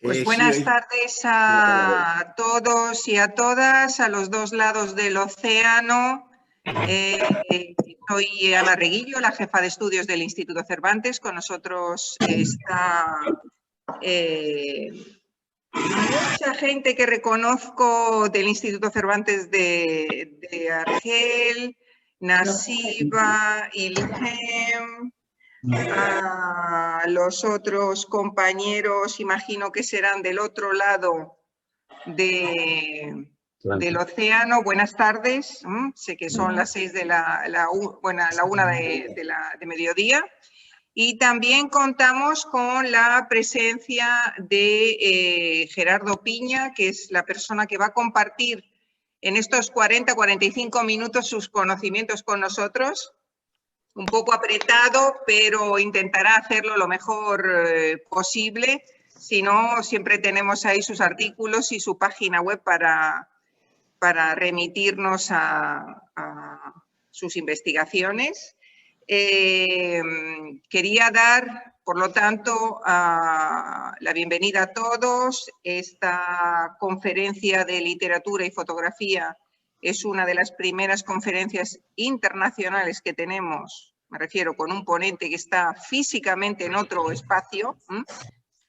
Pues buenas tardes a todos y a todas, a los dos lados del océano. Soy Ana Reguillo, la jefa de estudios del Instituto Cervantes. Con nosotros está mucha gente que reconozco del Instituto Cervantes de Argel, Nasiba, Ilhem. A los otros compañeros, imagino que serán del otro lado del océano. Buenas tardes. Sé que son las 6 de la 1 de mediodía. Y también contamos con la presencia de Gerardo Piña, que es la persona que va a compartir en estos 40-45 minutos sus conocimientos con nosotros. Un poco apretado, pero intentará hacerlo lo mejor posible. Si no, siempre tenemos ahí sus artículos y su página web para remitirnos a sus investigaciones. Quería dar, por lo tanto, la bienvenida a todos. Esta conferencia de literatura y fotografía es una de las primeras conferencias internacionales que tenemos, me refiero, con un ponente que está físicamente en otro espacio.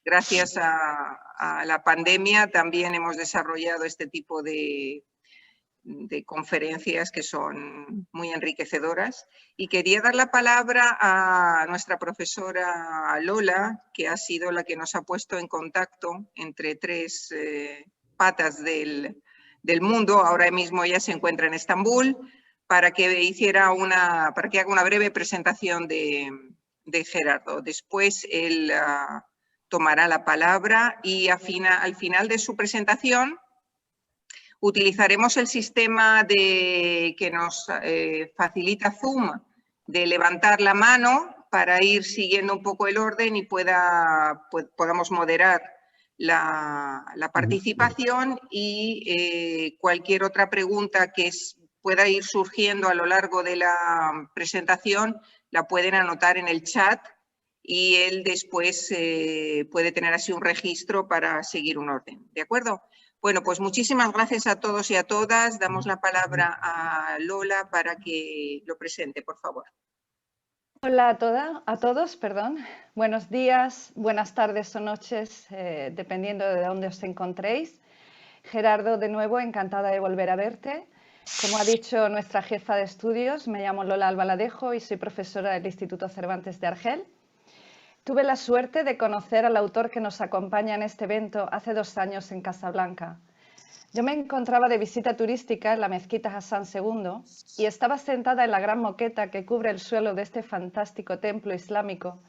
Gracias a la pandemia también hemos desarrollado este tipo de conferencias que son muy enriquecedoras. Y quería dar la palabra a nuestra profesora Lola, que ha sido la que nos ha puesto en contacto entre tres patas del mundo. Ahora mismo ella se encuentra en Estambul, para que haga una breve presentación de Gerardo. Después él tomará la palabra y al final de su presentación utilizaremos el sistema que nos facilita Zoom de levantar la mano para ir siguiendo un poco el orden y podamos moderar la participación, y cualquier otra pregunta que pueda ir surgiendo a lo largo de la presentación la pueden anotar en el chat y él después puede tener así un registro para seguir un orden. ¿De acuerdo? Bueno, pues muchísimas gracias a todos y a todas. Damos la palabra a Lola para que lo presente, por favor. Hola a todos. Buenos días, buenas tardes o noches, dependiendo de dónde os encontréis. Gerardo, de nuevo, encantada de volver a verte. Como ha dicho nuestra jefa de estudios, me llamo Lola Albaladejo y soy profesora del Instituto Cervantes de Argel. Tuve la suerte de conocer al autor que nos acompaña en este evento hace 2 años en Casablanca. Yo me encontraba de visita turística en la mezquita Hassan II y estaba sentada en la gran moqueta que cubre el suelo de este fantástico templo islámico,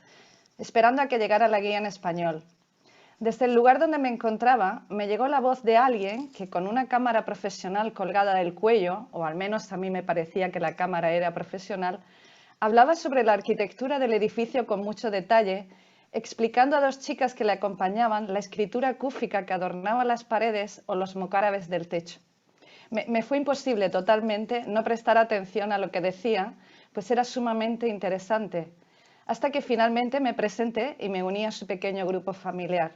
esperando a que llegara la guía en español. Desde el lugar donde me encontraba, me llegó la voz de alguien que, con una cámara profesional colgada del cuello, o al menos a mí me parecía que la cámara era profesional, hablaba sobre la arquitectura del edificio con mucho detalle, explicando a 2 chicas que le acompañaban la escritura cúfica que adornaba las paredes o los mocárabes del techo. Me fue imposible totalmente no prestar atención a lo que decía, pues era sumamente interesante, hasta que finalmente me presenté y me uní a su pequeño grupo familiar.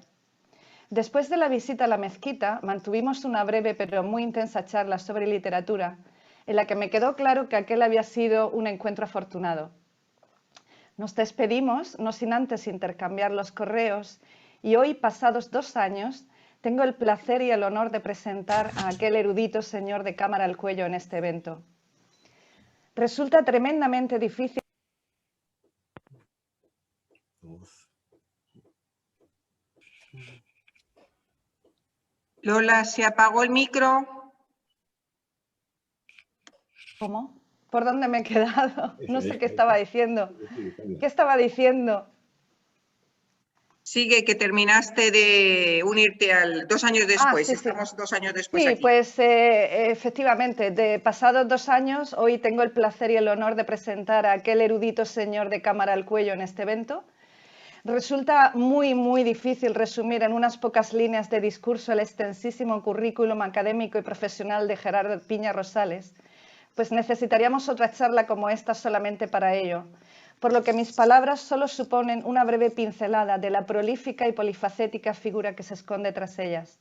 Después de la visita a la mezquita, mantuvimos una breve pero muy intensa charla sobre literatura, en la que me quedó claro que aquel había sido un encuentro afortunado. Nos despedimos, no sin antes intercambiar los correos, y hoy, pasados 2 años, tengo el placer y el honor de presentar a aquel erudito señor de cámara al cuello en este evento. Resulta tremendamente difícil. Lola, ¿se apagó el micro? ¿Cómo? ¿Por dónde me he quedado? No sé qué estaba diciendo. ¿Qué estaba diciendo? Sigue, que terminaste de unirte 2 años después. Sí. Estamos 2 años después sí, aquí. Pues efectivamente, pasados 2 años, hoy tengo el placer y el honor de presentar a aquel erudito señor de cámara al cuello en este evento. Resulta muy difícil resumir en unas pocas líneas de discurso el extensísimo currículum académico y profesional de Gerardo Piña Rosales, pues necesitaríamos otra charla como esta solamente para ello. por lo que mis palabras solo suponen una breve pincelada de la prolífica y polifacética figura que se esconde tras ellas.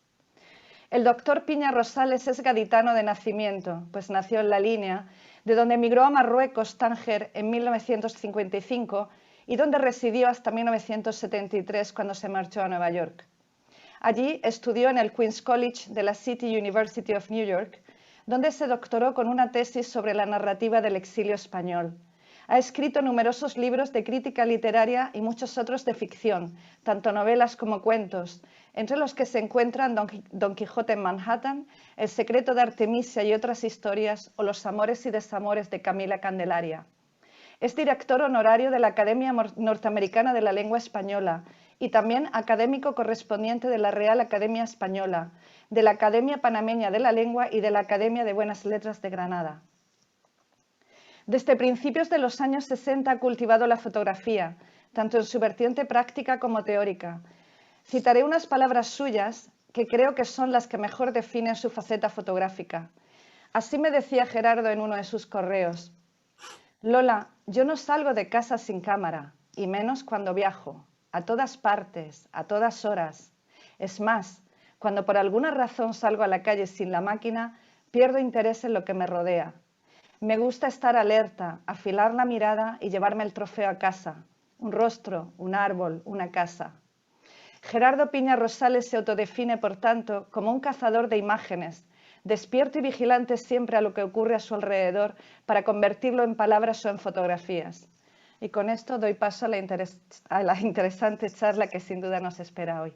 El doctor Piña Rosales es gaditano de nacimiento, pues nació en La Línea, de donde emigró a Marruecos, Tánger, en 1955 y donde residió hasta 1973, cuando se marchó a Nueva York. Allí estudió en el Queens College de la City University of New York, donde se doctoró con una tesis sobre la narrativa del exilio español. Ha escrito numerosos libros de crítica literaria y muchos otros de ficción, tanto novelas como cuentos, entre los que se encuentran Don Quijote en Manhattan, El secreto de Artemisia y otras historias, o Los amores y desamores de Camila Candelaria. Es director honorario de la Academia Norteamericana de la Lengua Española y también académico correspondiente de la Real Academia Española, de la Academia Panameña de la Lengua y de la Academia de Buenas Letras de Granada. Desde principios de los años 60 ha cultivado la fotografía, tanto en su vertiente práctica como teórica. Citaré unas palabras suyas que creo que son las que mejor definen su faceta fotográfica. Así me decía Gerardo en uno de sus correos: Lola, yo no salgo de casa sin cámara, y menos cuando viajo, a todas partes, a todas horas. Es más, cuando por alguna razón salgo a la calle sin la máquina, pierdo interés en lo que me rodea. Me gusta estar alerta, afilar la mirada y llevarme el trofeo a casa, un rostro, un árbol, una casa. Gerardo Piña Rosales se autodefine, por tanto, como un cazador de imágenes, despierto y vigilante siempre a lo que ocurre a su alrededor para convertirlo en palabras o en fotografías. Y con esto doy paso a la interesante charla que sin duda nos espera hoy.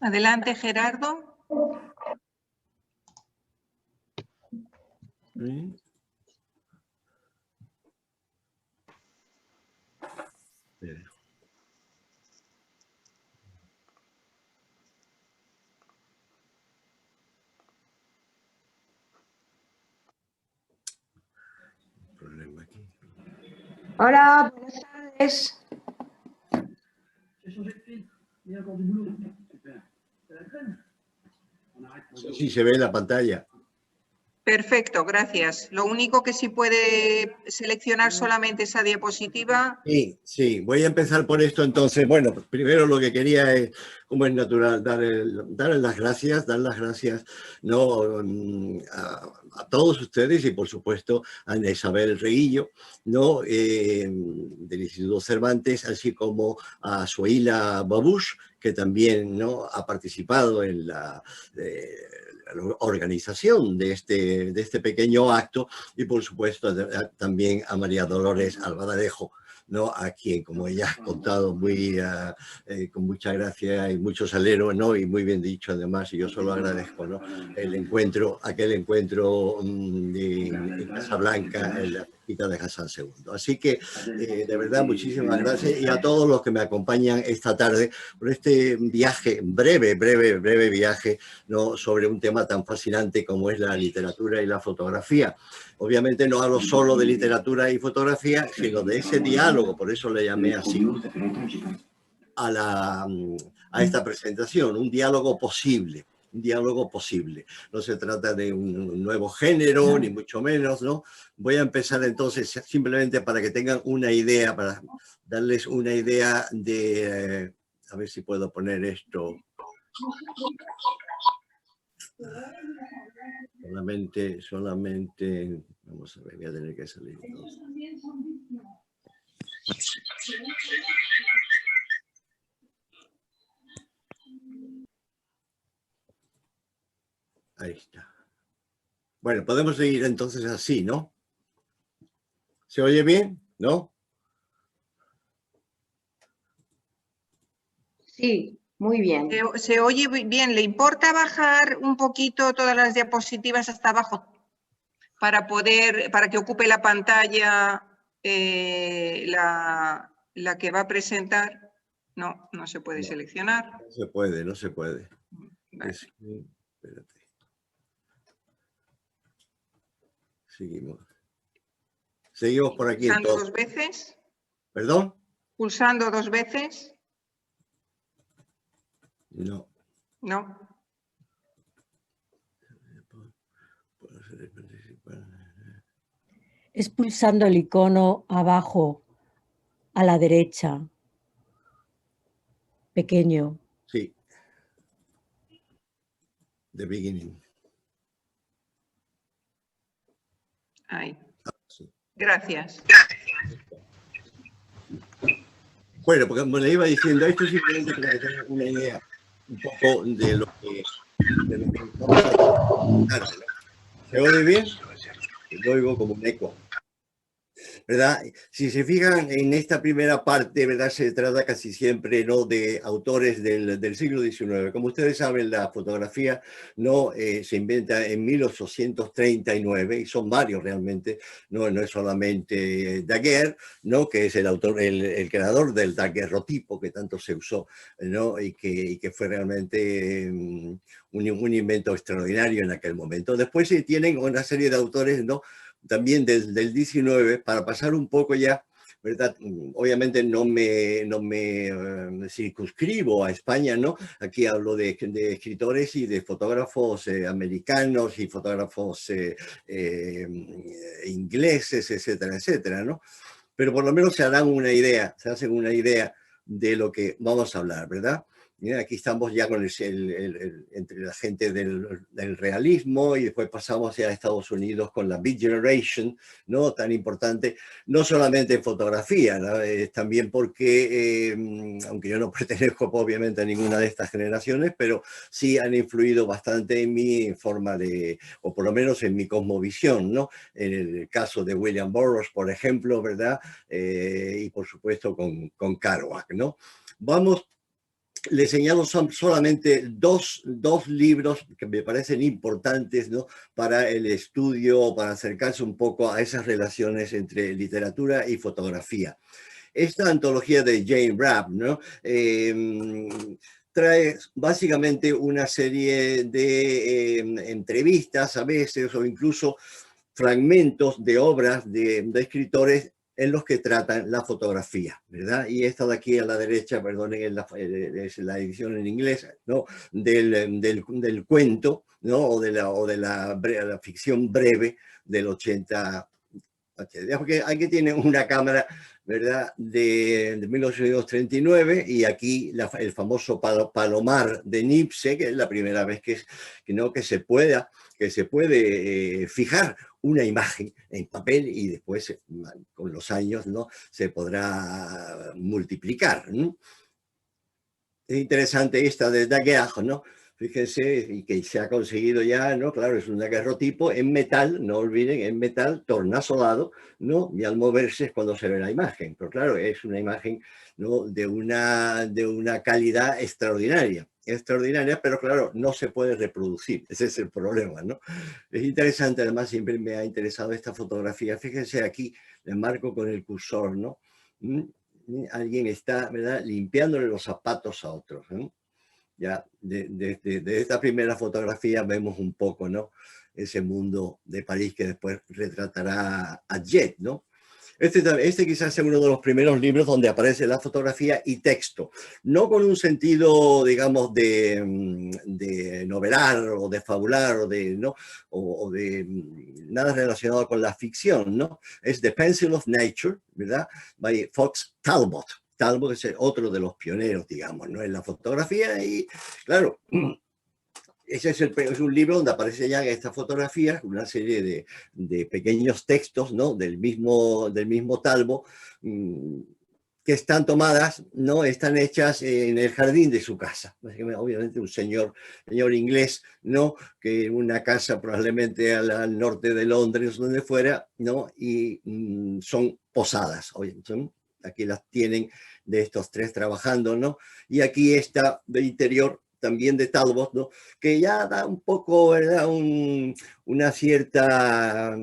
Adelante, Gerardo. ¿Sí? Problema aquí. Hola, buenas tardes. Sí, se ve en la pantalla. Perfecto, gracias. Lo único que sí puede seleccionar solamente esa diapositiva. Sí, voy a empezar por esto entonces. Bueno, primero lo que quería es, como es natural, dar las gracias, ¿no? a todos ustedes y por supuesto a Ana Isabel Reguillo, ¿no? Del Instituto Cervantes, así como a Suaila Babush, que también, ¿no? ha participado en la organización de este pequeño acto, y por supuesto también a María Dolores Albaladejo, ¿no? A quien, como ella ha contado con mucha gracia y mucho salero, ¿no? Y muy bien dicho además, y yo solo agradezco, ¿no? aquel encuentro en Casablanca, en la mezquita de Hassan II. Así que, de verdad, muchísimas gracias, y a todos los que me acompañan esta tarde por este viaje, breve viaje, ¿no? Sobre un tema tan fascinante como es la literatura y la fotografía. Obviamente no hablo solo de literatura y fotografía, sino de ese diálogo, por eso le llamé así a esta presentación, un diálogo posible. Un diálogo posible. No se trata de un nuevo género, ni mucho menos, ¿no? Voy a empezar entonces simplemente para que tengan una idea, para darles una idea de... a ver si puedo poner esto. Solamente, vamos a ver, voy a tener que salir entonces. Ahí está. Bueno, podemos seguir entonces así, ¿no? ¿Se oye bien? ¿No? Sí, muy bien. Se oye bien. ¿Le importa bajar un poquito todas las diapositivas hasta abajo para que ocupe la pantalla la que va a presentar? No, no se puede seleccionar. No se puede. Vale. Espérate. Seguimos por aquí. Pulsando dos veces. ¿Perdón? Pulsando dos veces. No. No. Es pulsando el icono abajo, a la derecha, pequeño. Sí. The beginning. Ahí. Sí. Gracias. Bueno, porque como le iba diciendo, esto es simplemente para que tengan una idea un poco de lo que vamos a tratar, ¿no? ¿Se oye bien? Lo oigo como un eco, ¿verdad? Si se fijan en esta primera parte, ¿verdad? Se trata casi siempre, ¿no?, de autores del siglo XIX. Como ustedes saben, la fotografía no se inventa en 1839 y son varios realmente, no es solamente Daguerre, ¿no?, que es el autor, el creador del daguerrotipo que tanto se usó, ¿no?, y que fue realmente un invento extraordinario en aquel momento. Después se tienen una serie de autores, ¿no?, también del 19, para pasar un poco ya, ¿verdad? Obviamente no me circunscribo a España, ¿no? Aquí hablo de escritores y de fotógrafos americanos y fotógrafos ingleses, etcétera, etcétera, ¿no? Pero por lo menos se hacen una idea de lo que vamos a hablar, ¿verdad? Mira, aquí estamos ya con entre la gente del realismo y después pasamos ya a Estados Unidos con la Beat Generation, ¿no? Tan importante, no solamente en fotografía, ¿no? También porque, aunque yo no pertenezco obviamente a ninguna de estas generaciones, pero sí han influido bastante en mi forma de, o por lo menos en mi cosmovisión, ¿no? En el caso de William Burroughs, por ejemplo, ¿verdad? Y por supuesto con Kerouac, ¿no? Les señalo solamente dos libros que me parecen importantes, ¿no?, para el estudio, para acercarse un poco a esas relaciones entre literatura y fotografía. Esta antología de Jane Rabb, ¿no?, trae básicamente una serie de entrevistas a veces o incluso fragmentos de obras de escritores en los que tratan la fotografía, ¿verdad? Y esta de aquí a la derecha, perdonen, es la edición en inglés, ¿no?, del cuento, ¿no?, o de la ficción breve del 80. Porque aquí tienen una cámara, ¿verdad?, de 1839 y aquí el famoso palomar de Nipse, que es la primera vez que se puede fijar una imagen en papel y después con los años, ¿no?, se podrá multiplicar, ¿no? Es interesante esta de Daguerre, ¿no? Fíjense, y que se ha conseguido ya, ¿no? Claro, es un daguerrotipo en metal, no olviden, en metal, tornasolado, ¿no? Y al moverse es cuando se ve la imagen. Pero claro, es una imagen, ¿no?, de una calidad extraordinaria, pero claro, no se puede reproducir. Ese es el problema, ¿no? Es interesante, además, siempre me ha interesado esta fotografía. Fíjense aquí, le marco con el cursor, ¿no? Alguien está, ¿verdad?, limpiándole los zapatos a otros, ¿no? Ya de esta primera fotografía vemos un poco, ¿no?, ese mundo de París que después retratará a Jet, ¿no? Este quizás sea uno de los primeros libros donde aparece la fotografía y texto, no con un sentido, digamos, de novelar o de fabular o de nada relacionado con la ficción, ¿no? Es The Pencil of Nature, ¿verdad?, by Fox Talbot. Talbot es otro de los pioneros, digamos, ¿no?, en la fotografía. Y claro, ese es un libro donde aparece ya esta fotografía, una serie de pequeños textos, ¿no?, del mismo Talbot, que están tomadas, ¿no?, están hechas en el jardín de su casa. Obviamente un señor inglés, ¿no?, que en una casa probablemente al norte de Londres, donde fuera, ¿no?, y son posadas. Aquí las tienen de estos tres trabajando, ¿no? Y aquí está de interior también de Talbot, ¿no?, que ya da un poco, ¿verdad?, una cierta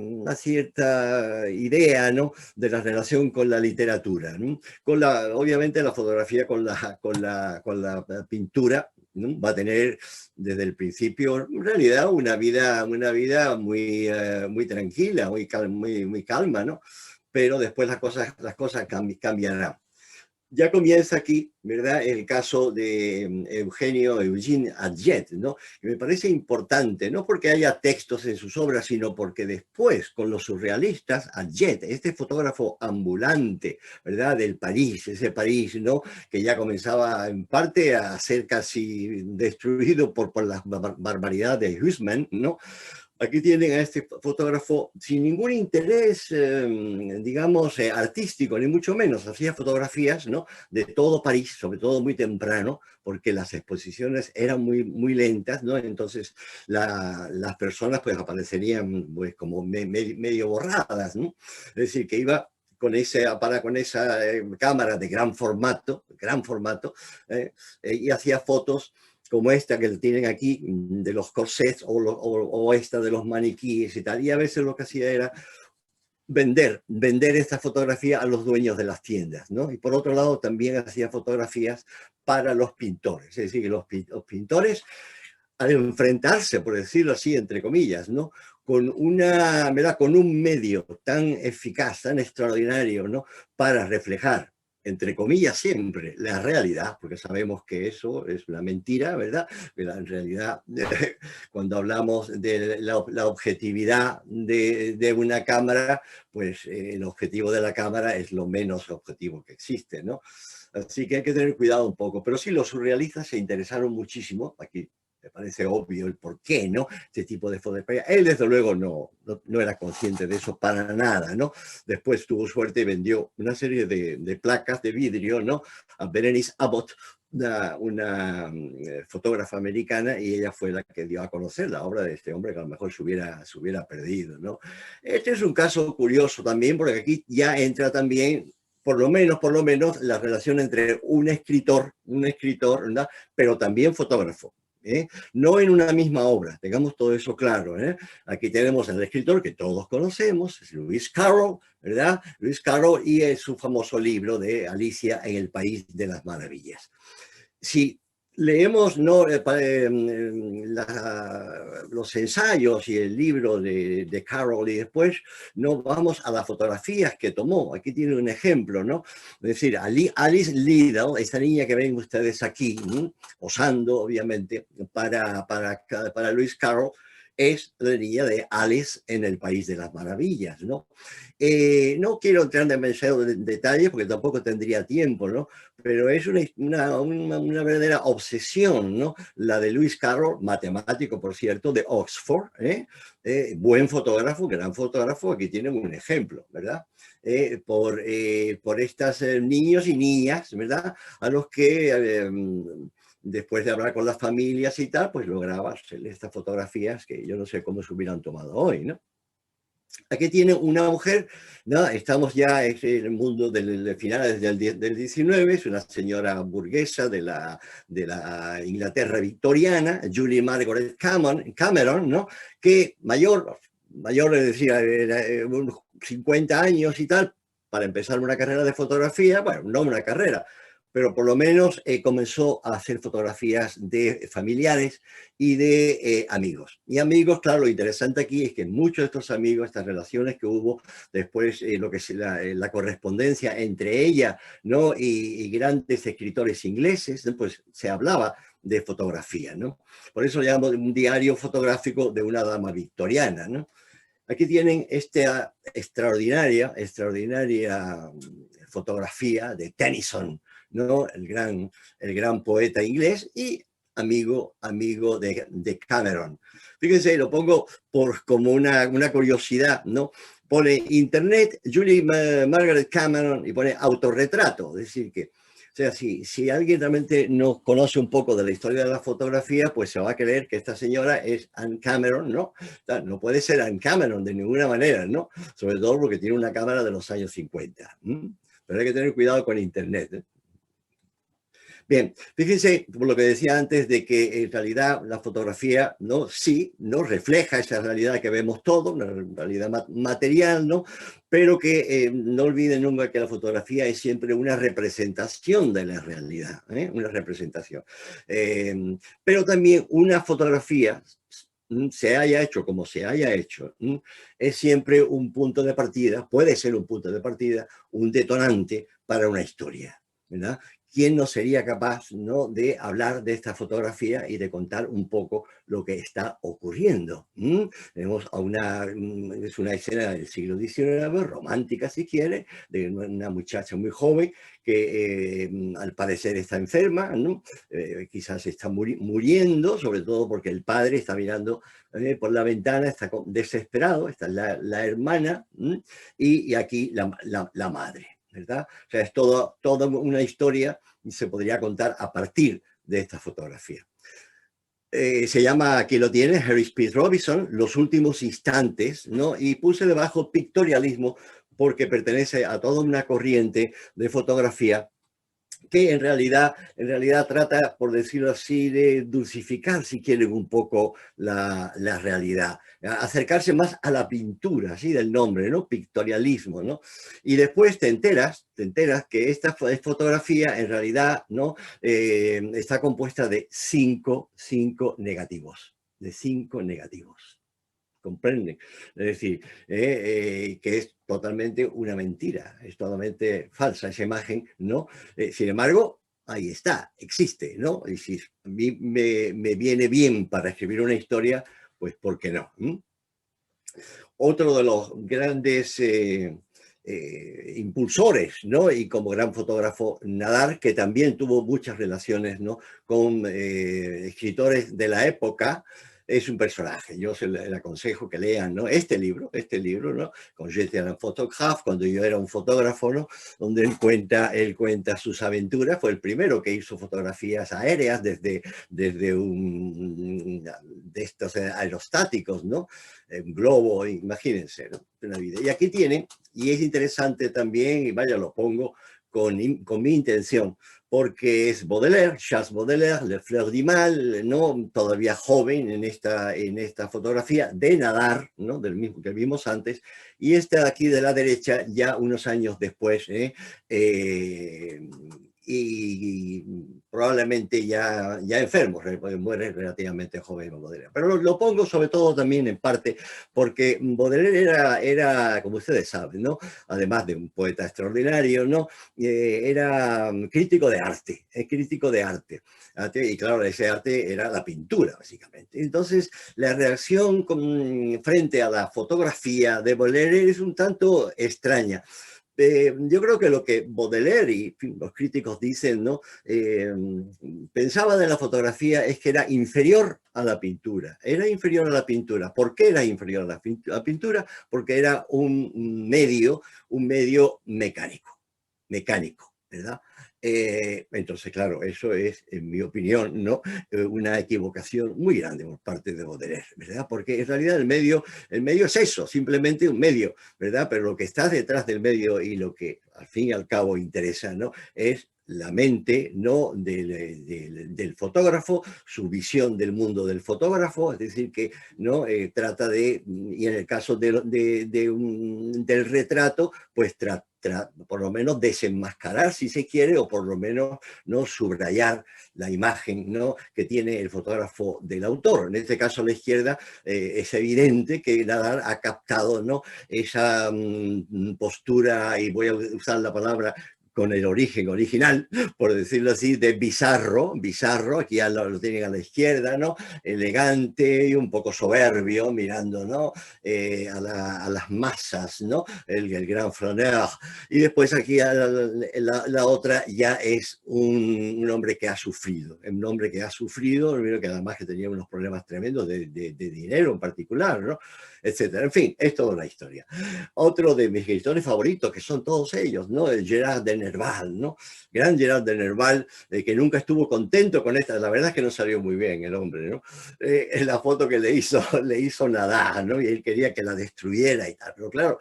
idea, ¿no?, de la relación con la literatura, ¿no? Obviamente la fotografía con la pintura, ¿no?, va a tener desde el principio, en realidad, una vida muy tranquila, muy calma, ¿no? Pero después las cosas cambiarán. ya comienza aquí, ¿verdad?, el caso de Eugene Adjet, ¿no? Y me parece importante, no porque haya textos en sus obras, sino porque después, con los surrealistas, Adjet, este fotógrafo ambulante, ¿verdad?, del París, ese París, ¿no?, que ya comenzaba en parte a ser casi destruido por la barbaridad de Haussmann, ¿no? Aquí tienen a este fotógrafo sin ningún interés, digamos, artístico, ni mucho menos. Hacía fotografías, ¿no?, de todo París, sobre todo muy temprano, porque las exposiciones eran muy lentas, ¿no? Entonces las personas pues aparecerían pues, como medio borradas, ¿no? Es decir, que iba con esa cámara de gran formato, y hacía fotos como esta que tienen aquí, de los corsets o esta de los maniquíes y tal. Y a veces lo que hacía era vender esta fotografía a los dueños de las tiendas, ¿no? Y por otro lado también hacía fotografías para los pintores. Es decir, que los pintores, al enfrentarse, por decirlo así, entre comillas, ¿no?, con un medio tan eficaz, tan extraordinario, ¿no?, para reflejar, entre comillas, siempre la realidad, porque sabemos que eso es una mentira, ¿verdad? Pero en realidad, cuando hablamos de la objetividad de una cámara, pues el objetivo de la cámara es lo menos objetivo que existe, ¿no? Así que hay que tener cuidado un poco. Pero sí, los surrealistas se interesaron muchísimo, aquí me parece obvio el por qué, ¿no?, este tipo de fotografía. Él, desde luego, no era consciente de eso para nada, ¿no? Después tuvo suerte y vendió una serie de placas de vidrio, ¿no?, a Berenice Abbott, una fotógrafa americana, y ella fue la que dio a conocer la obra de este hombre que a lo mejor se hubiera perdido, ¿no? Este es un caso curioso también, porque aquí ya entra también por lo menos la relación entre un escritor, ¿verdad?, pero también fotógrafo. No en una misma obra, tengamos todo eso claro. Aquí tenemos al escritor que todos conocemos, es Lewis Carroll, ¿verdad? Lewis Carroll, y su famoso libro de Alicia en el País de las Maravillas. Si leemos, ¿no?, los ensayos y el libro de Carroll, y después no vamos a las fotografías que tomó. Aquí tiene un ejemplo, ¿no? Es decir, Alice Liddell, esta niña que ven ustedes aquí, posando, obviamente, para Lewis Carroll, es la niña de Alice en el País de las Maravillas, ¿no? No quiero entrar demasiado en detalles porque tampoco tendría tiempo, ¿no? Pero es una verdadera obsesión, ¿no?, la de Lewis Carroll, matemático, por cierto, de Oxford, buen fotógrafo, gran fotógrafo. Aquí tienen un ejemplo, ¿verdad? Por estas niños y niñas, ¿verdad?, a los que después de hablar con las familias y tal, pues lograba hacer estas fotografías que yo no sé cómo se hubieran tomado hoy, ¿no? Aquí tiene una mujer, ¿no? Estamos ya en el mundo de finales del 19, es una señora burguesa de la Inglaterra victoriana, Julie Margaret Cameron, ¿no?, que mayor, es decir, unos 50 años y tal, para empezar una carrera de fotografía, bueno, no una carrera, pero por lo menos comenzó a hacer fotografías de familiares y de amigos. Y amigos, claro, lo interesante aquí es que muchos de estos amigos, estas relaciones que hubo después, lo que es la correspondencia entre ella, ¿no?, y grandes escritores ingleses, pues se hablaba de fotografía, ¿no? Por eso lo llamamos un diario fotográfico de una dama victoriana, ¿no? Aquí tienen esta extraordinaria fotografía de Tennyson, ¿no?, el gran poeta inglés y amigo de Cameron. Fíjense, lo pongo como una curiosidad, ¿no? Pone internet, Julie Margaret Cameron, y pone autorretrato. Es decir que, o sea, si alguien realmente no conoce un poco de la historia de la fotografía, pues se va a creer que esta señora es Anne Cameron, ¿no? No puede ser Anne Cameron de ninguna manera, ¿no? Sobre todo porque tiene una cámara de los años 50. Pero hay que tener cuidado con internet, ¿eh? Bien, fíjense por lo que decía antes de que en realidad la fotografía, ¿no?, sí, no refleja esa realidad que vemos todo, una realidad material, ¿no?, pero que no olviden nunca que la fotografía es siempre una representación de la realidad, una representación. Pero también una fotografía, se haya hecho como se haya hecho, es siempre un punto de partida, puede ser un punto de partida, un detonante para una historia. ¿verdad? ¿Quién no sería capaz, ¿no?, de hablar de esta fotografía y de contar un poco lo que está ocurriendo? Tenemos es una escena del siglo XIX, romántica si quiere, de una muchacha muy joven que al parecer está enferma, ¿no? Quizás está muriendo, sobre todo porque el padre está mirando por la ventana, está desesperado, está la hermana y aquí la madre, ¿verdad? O sea, es toda una historia y se podría contar a partir de esta fotografía. Se llama, aquí lo tiene, Harry Speed Robinson, Los últimos instantes, ¿no? Y puse debajo pictorialismo porque pertenece a toda una corriente de fotografía que en realidad trata, por decirlo así, de dulcificar, si quieren, un poco la realidad, acercarse más a la pintura, así del nombre, ¿no? Pictorialismo, ¿no? Y después te enteras que esta fotografía en realidad, ¿no?, está compuesta de cinco negativos, ¿comprenden? Es decir, que es totalmente una mentira, es totalmente falsa esa imagen, ¿no? Sin embargo, ahí está, existe, ¿no? Y si a mí me viene bien para escribir una historia, pues ¿por qué no? Otro de los grandes impulsores, ¿no?, y como gran fotógrafo, Nadar, que también tuvo muchas relaciones, ¿no?, con escritores de la época, es un personaje. Yo le aconsejo que lean, ¿no?, este libro, ¿no?, con J'étais un photographe, cuando yo era un fotógrafo, ¿no?, donde él cuenta sus aventuras. Fue el primero que hizo fotografías aéreas desde de estos aerostáticos, ¿no?, un globo, imagínense, ¿no?, una vida. Y aquí tienen, y es interesante también, y vaya, lo pongo con mi intención, porque es Baudelaire, Charles Baudelaire, Le Fleur du Mal, ¿no?, todavía joven en esta fotografía de Nadar, ¿no?, del mismo que vimos antes, y esta aquí de la derecha ya unos años después, y probablemente ya enfermo, muere relativamente joven Baudelaire. Pero lo pongo sobre todo también en parte porque Baudelaire era, como ustedes saben, ¿no?, además de un poeta extraordinario, ¿no?, era crítico de arte, y claro, ese arte era la pintura, básicamente. Entonces, la reacción frente a la fotografía de Baudelaire es un tanto extraña. Yo creo que lo que Baudelaire y los críticos dicen, ¿no?, pensaba de la fotografía es que era inferior a la pintura. Era inferior a la pintura. ¿Por qué era inferior a la pintura? Porque era un medio mecánico, ¿verdad? Entonces, claro, eso es, en mi opinión, ¿no?, una equivocación muy grande por parte de Baudelaire, ¿verdad? Porque en realidad el medio es eso, simplemente un medio, ¿verdad? Pero lo que está detrás del medio y lo que al fin y al cabo interesa, ¿no?, es la mente, ¿no?, del fotógrafo, su visión del mundo del fotógrafo, es decir, que no trata de, y en el caso del retrato, pues por lo menos desenmascarar, si se quiere, o por lo menos no subrayar la imagen, ¿no?, que tiene el fotógrafo del autor. En este caso, a la izquierda, es evidente que Nadar ha captado, ¿no?, esa postura, y voy a usar la palabra con el origen original, por decirlo así, de bizarro, aquí ya lo tienen a la izquierda, ¿no?, elegante y un poco soberbio, mirando, ¿no?, a las masas, ¿no?, el gran flaneur. Y después aquí la otra ya es un hombre que ha sufrido, que además que tenía unos problemas tremendos de dinero en particular, ¿no?, etcétera. En fin, es toda una historia. Otro de mis escritores favoritos, que son todos ellos, ¿no?, el Gerard de Nerval, ¿no?, gran Gerard de Nerval, que nunca estuvo contento con esta, la verdad es que no salió muy bien el hombre, ¿no?, en la foto que le hizo Nadar, ¿no?, y él quería que la destruyera y tal, pero claro,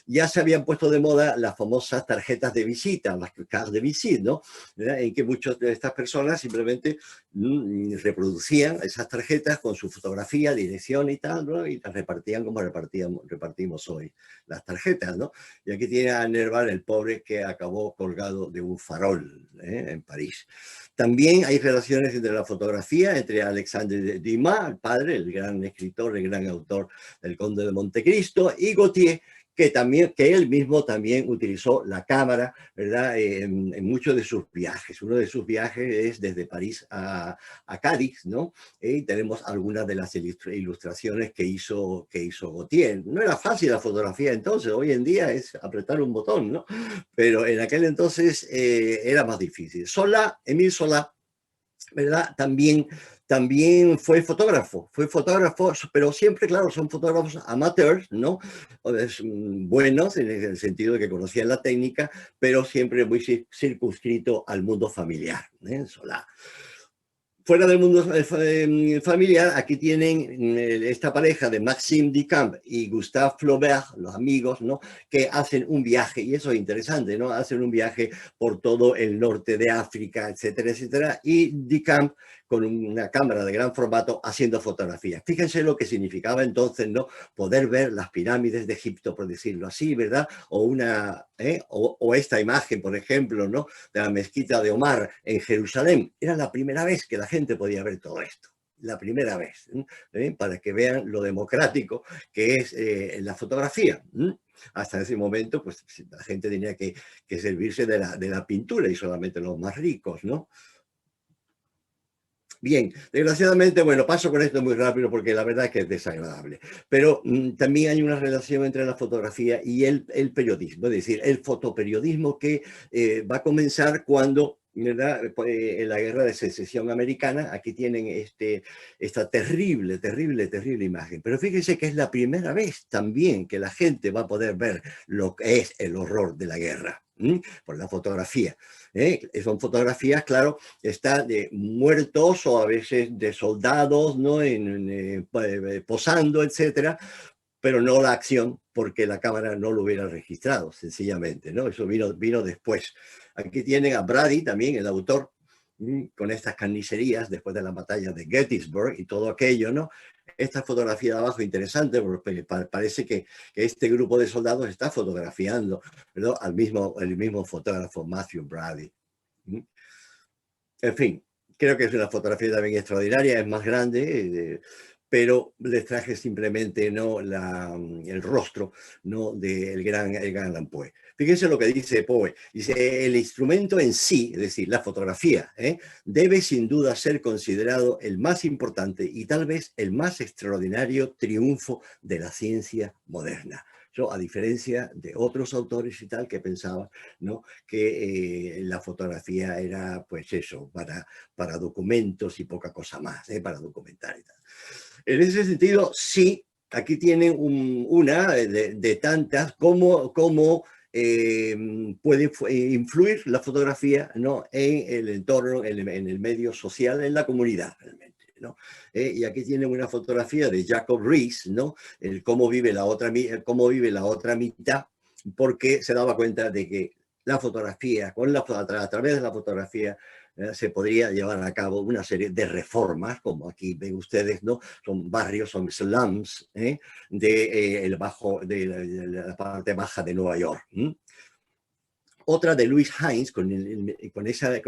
ya se habían puesto de moda las famosas tarjetas de visita, las cartes de visite, ¿no?, en que muchas de estas personas simplemente reproducían esas tarjetas con su fotografía, dirección y tal, ¿no?, y las repartían como repartimos hoy las tarjetas, ¿no? Y aquí tiene a Nerval, el pobre, que acabó colgado de un farol en París. También hay relaciones entre la fotografía, entre Alexandre Dumas, el padre, el gran escritor, el gran autor del Conde de Montecristo, y Gautier, que él mismo también utilizó la cámara, ¿verdad? En muchos de sus viajes. Uno de sus viajes es desde París a Cádiz, ¿no? Y tenemos algunas de las ilustraciones que hizo Gautier. No era fácil la fotografía entonces, hoy en día es apretar un botón, ¿no? Pero en aquel entonces era más difícil. Émile Zola, ¿verdad? También fue fotógrafo, pero siempre, claro, son fotógrafos amateurs, ¿no? Buenos en el sentido de que conocían la técnica, pero siempre muy circunscrito al mundo familiar, ¿eh? Zola. Fuera del mundo familiar, aquí tienen esta pareja de Maxime Duchamp y Gustave Flaubert, los amigos, ¿no? Que hacen un viaje, y eso es interesante, ¿no? Hacen un viaje por todo el norte de África, etcétera, etcétera, y Duchamp con una cámara de gran formato haciendo fotografías. Fíjense lo que significaba entonces, ¿no? Poder ver las pirámides de Egipto, por decirlo así, ¿verdad? O esta imagen, por ejemplo, ¿no? De la mezquita de Omar en Jerusalén. Era la primera vez que la gente podía ver todo esto. La primera vez, para que vean lo democrático que es la fotografía. Hasta ese momento, pues la gente tenía que servirse de la pintura y solamente los más ricos, ¿no? Bien, desgraciadamente, bueno, paso con esto muy rápido porque la verdad es que es desagradable. Pero también hay una relación entre la fotografía y el periodismo, es decir, el fotoperiodismo que va a comenzar cuando, ¿verdad? En la guerra de secesión americana, aquí tienen esta terrible imagen. Pero fíjense que es la primera vez también que la gente va a poder ver lo que es el horror de la guerra, por la fotografía. Son fotografías, claro, está de muertos o a veces de soldados, ¿no? Posando, etcétera, pero no la acción, porque la cámara no lo hubiera registrado, sencillamente, ¿no? Eso vino después. Aquí tienen a Brady, también el autor, con estas carnicerías después de la batalla de Gettysburg y todo aquello, ¿no? Esta fotografía de abajo interesante, porque parece que este grupo de soldados está fotografiando, ¿no? El mismo fotógrafo Matthew Brady. En fin, creo que es una fotografía también extraordinaria, es más grande, pero les traje simplemente, ¿no? el rostro, ¿no? del gran Allan Poe. Fíjense lo que dice Poe. Dice, el instrumento en sí, es decir, la fotografía, debe sin duda ser considerado el más importante y tal vez el más extraordinario triunfo de la ciencia moderna. Yo, a diferencia de otros autores y tal, que pensaban, ¿no? que la fotografía era, pues eso, para documentos y poca cosa más, para documentar y tal. En ese sentido, sí, aquí tienen una de tantas, cómo puede influir la fotografía, ¿no? en el entorno, en el medio social, en la comunidad, realmente. ¿no? Y aquí tienen una fotografía de Jacob Riis, ¿no? Cómo vive la otra mitad, porque se daba cuenta de que la fotografía, a través de la fotografía, se podría llevar a cabo una serie de reformas, como aquí ven ustedes, ¿no? Son barrios, son slums, de la parte baja de Nueva York. Otra de Louis Hines, con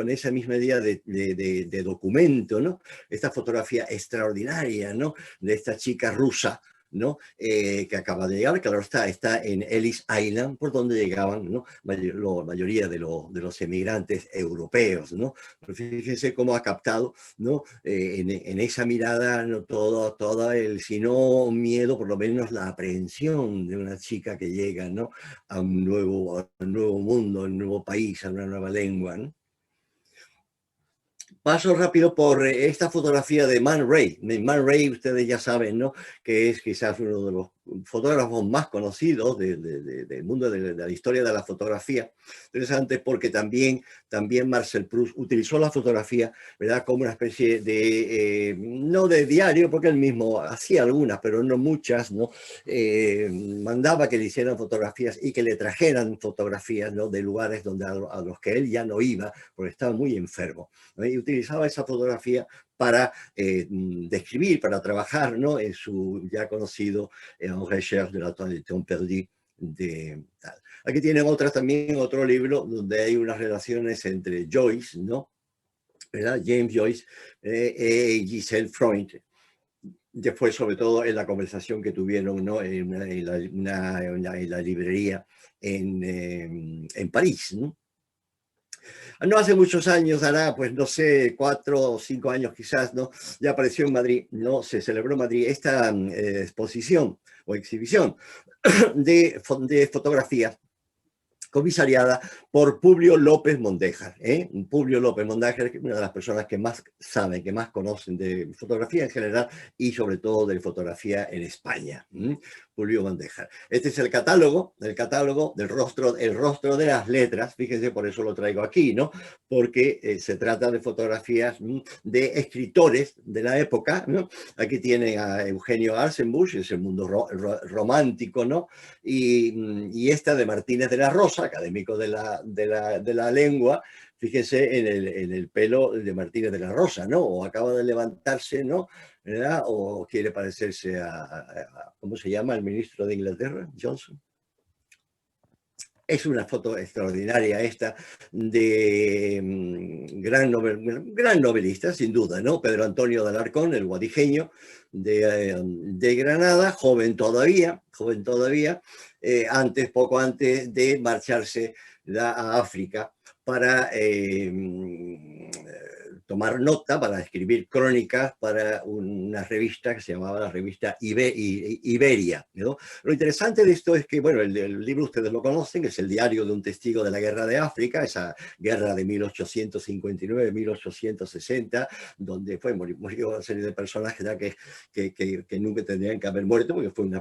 esa misma idea de documento, ¿no? Esta fotografía extraordinaria, ¿no? De esta chica rusa, ¿no? Que acaba de llegar, claro está en Ellis Island, por donde llegaban, ¿no? La mayoría de los emigrantes europeos, ¿no? Pero fíjense cómo ha captado, ¿no? En esa mirada, ¿no? todo si no miedo, por lo menos la aprehensión de una chica que llega, ¿no? A un nuevo mundo, a un nuevo país, a una nueva lengua, ¿no? Paso rápido por esta fotografía de Man Ray. Man Ray, ustedes ya saben, ¿no? Que es quizás uno de los fotógrafos más conocidos del mundo de la historia de la fotografía. Interesante porque también Marcel Proust utilizó la fotografía, ¿verdad? Como una especie de, no de diario, porque él mismo hacía algunas, pero no muchas, ¿no? Mandaba que le hicieran fotografías y que le trajeran fotografías, ¿no? De lugares a los que él ya no iba, porque estaba muy enfermo, ¿no? Y utilizaba esa fotografía para describir, para trabajar, ¿no? En su ya conocido En recherche de la temps perdu. Aquí tienen otro libro donde hay unas relaciones entre Joyce, ¿no? ¿verdad? James Joyce y Giselle Freund. después, sobre todo, en la conversación que tuvieron, ¿no? en la librería en París, ¿no? No hace muchos años, hará, pues no sé, 4 o 5 años quizás, ¿no? Ya apareció en Madrid, ¿no? Se celebró en Madrid esta exposición o exhibición de fotografías comisariada por Publio López Mondéjar. Publio López Mondéjar es una de las personas que más saben, que más conocen de fotografía en general y sobre todo de fotografía en España. Publio Mondéjar. Este es el catálogo del rostro, el rostro de las letras. Fíjense, por eso lo traigo aquí, ¿no? Porque se trata de fotografías de escritores de la época, ¿no? Aquí tienen a Eugenio Arzenbusch, es el mundo romántico, ¿no? Y esta de Martínez de la Rosa, académico de la lengua. Fíjese en el pelo de Martínez de la Rosa, ¿no? O acaba de levantarse, ¿no? ¿Verdad? O quiere parecerse ¿cómo se llama el ministro de Inglaterra? Johnson. Es una foto extraordinaria esta de gran novelista, sin duda, ¿no? Pedro Antonio de Alarcón, el guadijeño de Granada, joven todavía, poco antes de marcharse a África para tomar nota, para escribir crónicas para una revista que se llamaba la revista Iberia, ¿no? Lo interesante de esto es que, bueno, el libro ustedes lo conocen, es el diario de un testigo de la guerra de África, esa guerra de 1859-1860, donde murió una serie de personajes que nunca tendrían que haber muerto, porque fue una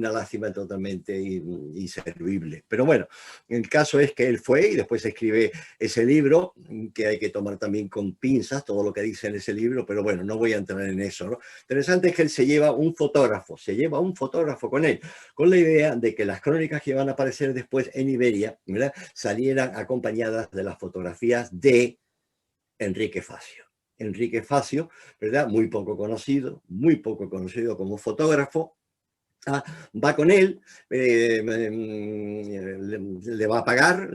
lástima totalmente inservible. Pero bueno, el caso es que él fue y después escribe ese libro, que hay que tomar también con pinzas todo lo que dice en ese libro, pero bueno, no voy a entrar en eso, ¿no? Interesante es que él se lleva un fotógrafo con él, con la idea de que las crónicas que van a aparecer después en Iberia, ¿verdad?, salieran acompañadas de las fotografías de Enrique Facio. Enrique Facio, ¿verdad?, muy poco conocido como fotógrafo. Va con él, le va a pagar,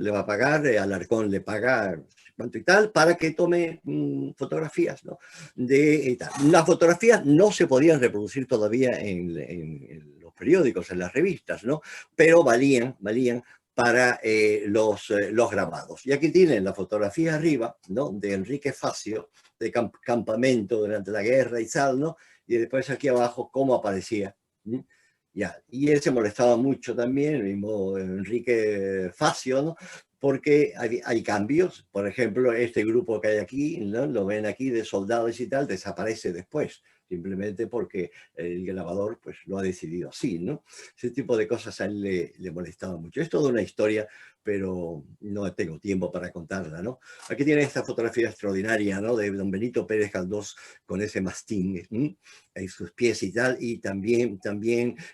Alarcón le paga cuánto y tal, para que tome fotografías, ¿no? Las fotografías no se podían reproducir todavía en los periódicos, en las revistas, ¿no? Pero valían para los grabados. Y aquí tienen la fotografía arriba, ¿no?, de Enrique Facio, de campamento durante la guerra y tal, ¿no? Y después aquí abajo cómo aparecía. Ya. Y él se molestaba mucho también, el mismo Enrique Facio, ¿no?, porque hay cambios. Por ejemplo, este grupo que hay aquí, ¿no?, lo ven aquí de soldados y tal, desaparece después, simplemente porque el grabador pues lo ha decidido así, ¿no? Ese tipo de cosas a él le molestaba mucho. Es toda una historia, pero no tengo tiempo para contarla, ¿no? Aquí tiene esta fotografía extraordinaria, ¿no?, de don Benito Pérez Galdós con ese mastín en sus pies y tal, y también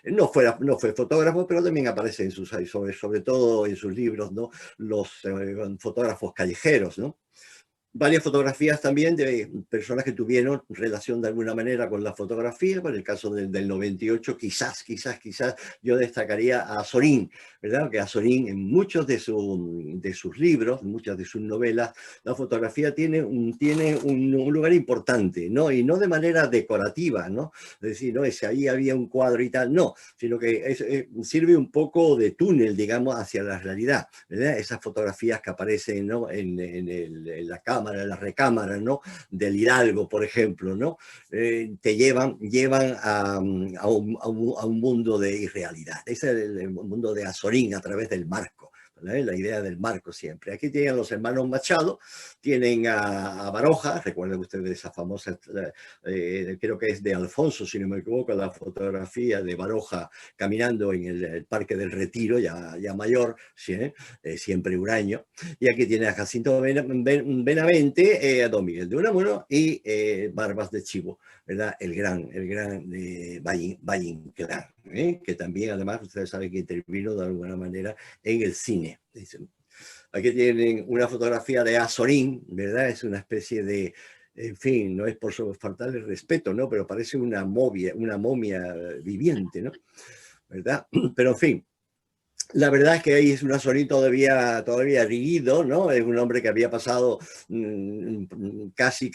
no fue fotógrafo, pero también aparece en sobre todo en sus libros, ¿no?, los fotógrafos callejeros, ¿no? Varias fotografías también de personas que tuvieron relación de alguna manera con la fotografía. Por el caso del 98, quizás yo destacaría a Azorín, ¿verdad? Que Azorín en muchos de sus libros, en muchas de sus novelas, la fotografía tiene un lugar importante, ¿no? Y no de manera decorativa, ¿no? Es decir, no es ahí había un cuadro y tal, no, sino que sirve un poco de túnel, digamos, hacia la realidad, ¿verdad? Esas fotografías que aparecen, ¿no?, en la cámara, en la recámara, ¿no?, del Hidalgo, por ejemplo, ¿no? Te llevan a un mundo de irrealidad. Ese es el mundo de Azorín a través del marco. La idea del marco siempre. Aquí tienen los hermanos Machado, tienen a Baroja, recuerden ustedes esa famosa, creo que es de Alfonso, si no me equivoco, la fotografía de Baroja caminando en el Parque del Retiro, ya mayor, ¿sí? Siempre huraño. Y aquí tiene a Jacinto Benavente, a Don Miguel de Unamuno y Barbas de Chivo, ¿verdad? El gran Valle Inclán, que también además ustedes saben que intervino de alguna manera en el cine. Aquí tienen una fotografía de Azorín, ¿verdad? Es una especie de, en fin, no es por faltarle respeto, ¿no?, pero parece una momia viviente, ¿no?, ¿verdad? Pero en fin, La verdad es que ahí es un Azorín todavía erguido, ¿no? Es un hombre que había pasado casi,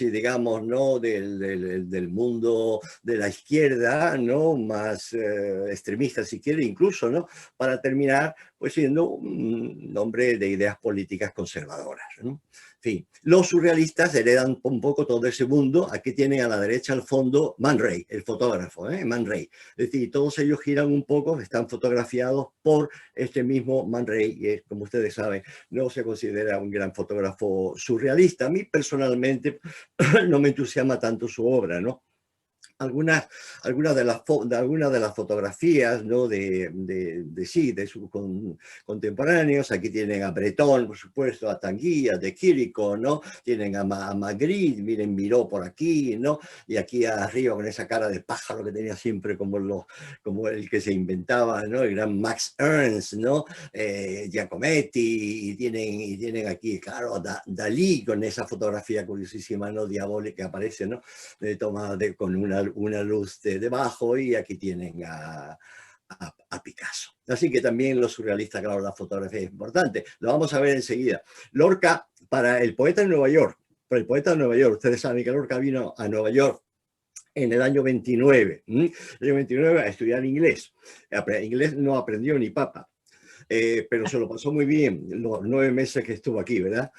digamos, ¿no? Del mundo de la izquierda, ¿no? Más extremista, si quiere, incluso, ¿no? Para terminar, pues siendo un hombre de ideas políticas conservadoras, ¿no? En fin, los surrealistas heredan un poco todo ese mundo. Aquí tienen a la derecha al fondo Man Ray, el fotógrafo, Man Ray. Es decir, todos ellos giran un poco, están fotografiados por este mismo Man Ray, que, como ustedes saben, no se considera un gran fotógrafo surrealista. A mí personalmente no me entusiasma tanto su obra, ¿no? Algunas de las fotografías, ¿no? de sus contemporáneos. Aquí tienen a Breton, por supuesto, a Tanguy, a De Chirico, ¿no? Tienen a Magritte, miren Miró por aquí, ¿no? Y aquí arriba con esa cara de pájaro que tenía siempre como el que se inventaba, ¿no? El gran Max Ernst, ¿no? Giacometti, y tienen aquí, claro, Dalí con esa fotografía curiosísima, ¿no? Diabólica que aparece, ¿no? Tomada con una luz debajo, y aquí tienen a Picasso. Así que también los surrealistas, claro, la fotografía es importante. Lo vamos a ver enseguida. Lorca, para el poeta de Nueva York, ustedes saben que Lorca vino a Nueva York en el año 29, a estudiar inglés. Inglés no aprendió ni papa. Pero se lo pasó muy bien los 9 meses que estuvo aquí, ¿verdad?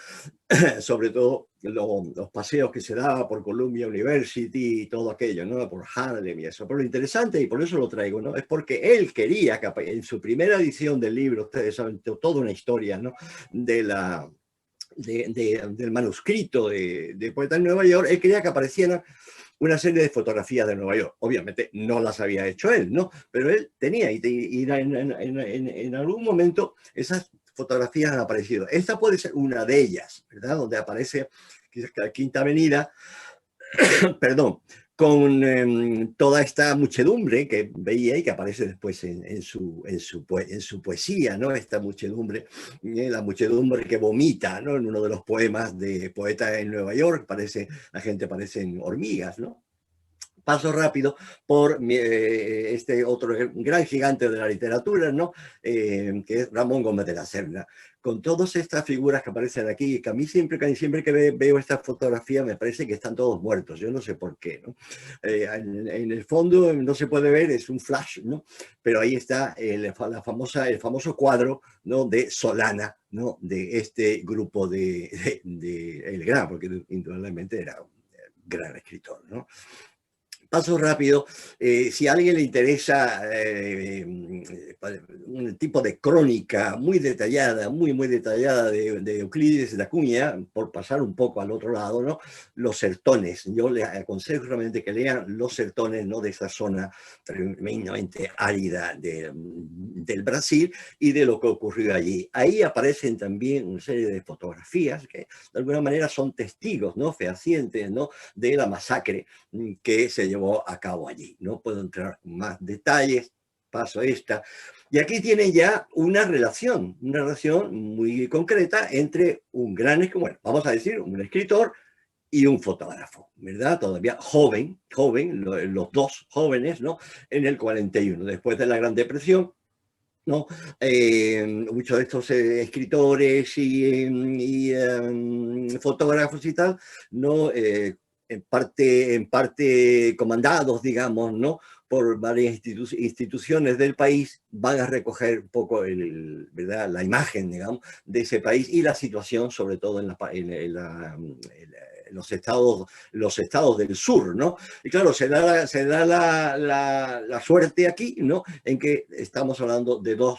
Sobre todo los paseos que se daba por Columbia University y todo aquello, ¿no? Por Harlem y eso. Pero lo interesante, y por eso lo traigo, ¿no? Es porque él quería que en su primera edición del libro, ustedes saben, toda una historia, ¿no? Del manuscrito de Poeta en Nueva York, él quería que apareciera una serie de fotografías de Nueva York. Obviamente no las había hecho él, ¿no? Pero él tenía, y en algún momento esas fotografías han aparecido. Esta puede ser una de ellas, ¿verdad? Donde aparece la Quinta Avenida, perdón, con toda esta muchedumbre que veía y que aparece después en su poesía, ¿no? Esta muchedumbre, la muchedumbre que vomita, ¿no? En uno de los poemas de Poeta en Nueva York, la gente parecen hormigas, ¿no? Paso rápido por este otro gran gigante de la literatura, ¿no? Que es Ramón Gómez de la Serna. Con todas estas figuras que aparecen aquí, que a mí siempre que veo esta fotografía me parece que están todos muertos, yo no sé por qué, ¿no? En el fondo no se puede ver, es un flash, ¿no? Pero ahí está el famoso cuadro, ¿no? De Solana, ¿no? De este grupo el gran, porque indudablemente era un gran escritor, ¿no? Paso rápido, si a alguien le interesa un tipo de crónica muy detallada, muy detallada de Euclides de Acuña, por pasar un poco al otro lado, ¿no? Los sertones. Yo les aconsejo realmente que lean los sertones, ¿no? De esa zona tremendamente árida del Brasil y de lo que ocurrió allí. Ahí aparecen también una serie de fotografías que de alguna manera son testigos, ¿no? Fehacientes, ¿no? De la masacre que se llevó a cabo allí. No puedo entrar en más detalles, paso esta. Y aquí tienen ya una relación muy concreta entre un gran, bueno, vamos a decir, un escritor y un fotógrafo, ¿verdad? Todavía joven, los dos jóvenes, ¿no? En el 41, después de la Gran Depresión, ¿no? Muchos de estos escritores y fotógrafos y tal, ¿no? En parte comandados, digamos, ¿no? Por varias instituciones del país, van a recoger un poco ¿verdad? La imagen, digamos, de ese país y la situación, sobre todo en los estados del sur, ¿no? Y claro, se da la suerte aquí, ¿no? En que estamos hablando de dos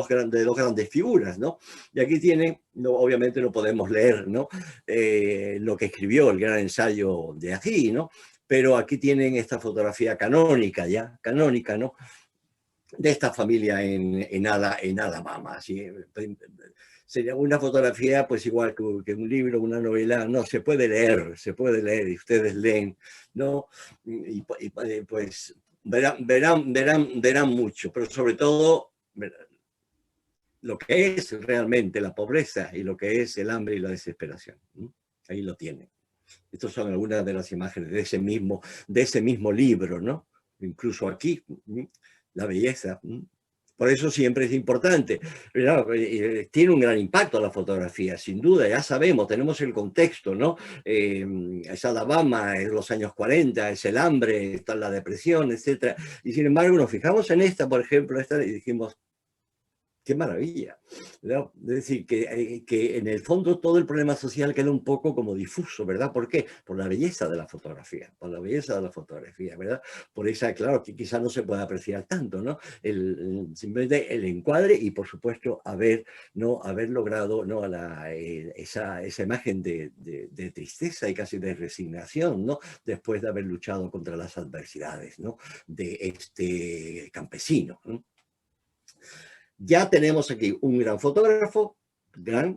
grandes figuras, ¿no? Y aquí tienen, no, obviamente no podemos leer, ¿no? Lo que escribió el gran ensayo de aquí, ¿no? Pero aquí tienen esta fotografía canónica, ¿no? De esta familia en Alabama, ¿sí? Sería una fotografía, pues igual que un libro, una novela, no, se puede leer y ustedes leen, ¿no? Y pues verán mucho, pero sobre todo lo que es realmente la pobreza y lo que es el hambre y la desesperación. Ahí lo tienen. Estas son algunas de las imágenes de ese mismo libro, ¿no? Incluso aquí, la belleza, Por eso siempre es importante. Tiene un gran impacto la fotografía, sin duda, ya sabemos, tenemos el contexto, ¿no? Es Alabama, es los años 40, es el hambre, está la depresión, etc. Y sin embargo nos fijamos en esta, por ejemplo, esta, y dijimos, qué maravilla, ¿no? Es decir, que en el fondo todo el problema social queda un poco como difuso, ¿verdad? ¿Por qué? Por la belleza de la fotografía, por la belleza de la fotografía, ¿verdad? Por esa, claro, que quizás no se puede apreciar tanto, ¿no? Simplemente el encuadre y, por supuesto, haber logrado, ¿no? esa imagen de tristeza y casi de resignación, ¿no? Después de haber luchado contra las adversidades, ¿no? De este campesino, ¿no? Ya tenemos aquí un gran fotógrafo,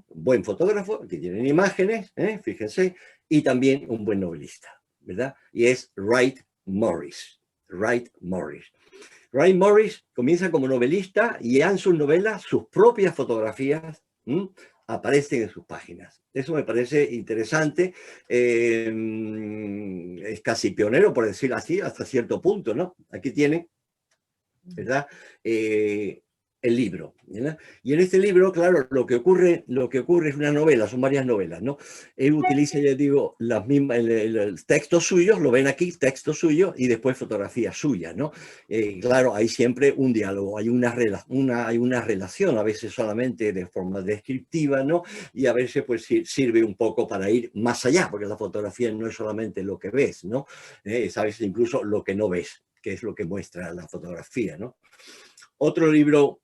buen fotógrafo, aquí tienen imágenes, fíjense, y también un buen novelista, ¿verdad? Y es Wright Morris. Wright Morris. Wright Morris comienza como novelista y en sus novelas, sus propias fotografías aparecen en sus páginas. Eso me parece interesante. Es casi pionero, por decirlo así, hasta cierto punto, ¿no? Aquí tienen, ¿verdad? El libro, ¿verdad? Y en este libro, claro, lo que ocurre es una novela, son varias novelas, ¿no? Él utiliza, ya digo, las mismas, el textos suyos, lo ven aquí, textos suyos, y después fotografías suyas, ¿no? Claro, hay siempre un diálogo, hay una relación, a veces solamente de forma descriptiva, ¿no? Y a veces pues sirve un poco para ir más allá, porque la fotografía no es solamente lo que ves, ¿no? Es a veces incluso lo que no ves, que es lo que muestra la fotografía, ¿no? Otro libro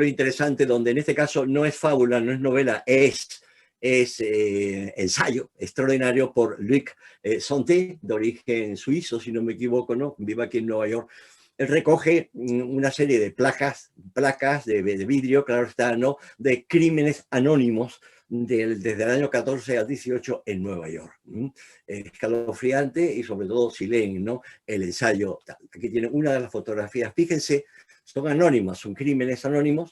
interesante, donde en este caso no es fábula, no es novela, es ensayo extraordinario por Luc Santé, de origen suizo, si no me equivoco, ¿no? Vive aquí en Nueva York. Él recoge una serie de placas de vidrio, claro está, ¿no? De crímenes anónimos desde el año 14 al 18 en Nueva York. Escalofriante y sobre todo si leen, ¿no? El ensayo. Aquí tienen una de las fotografías, fíjense, son anónimas, son crímenes anónimos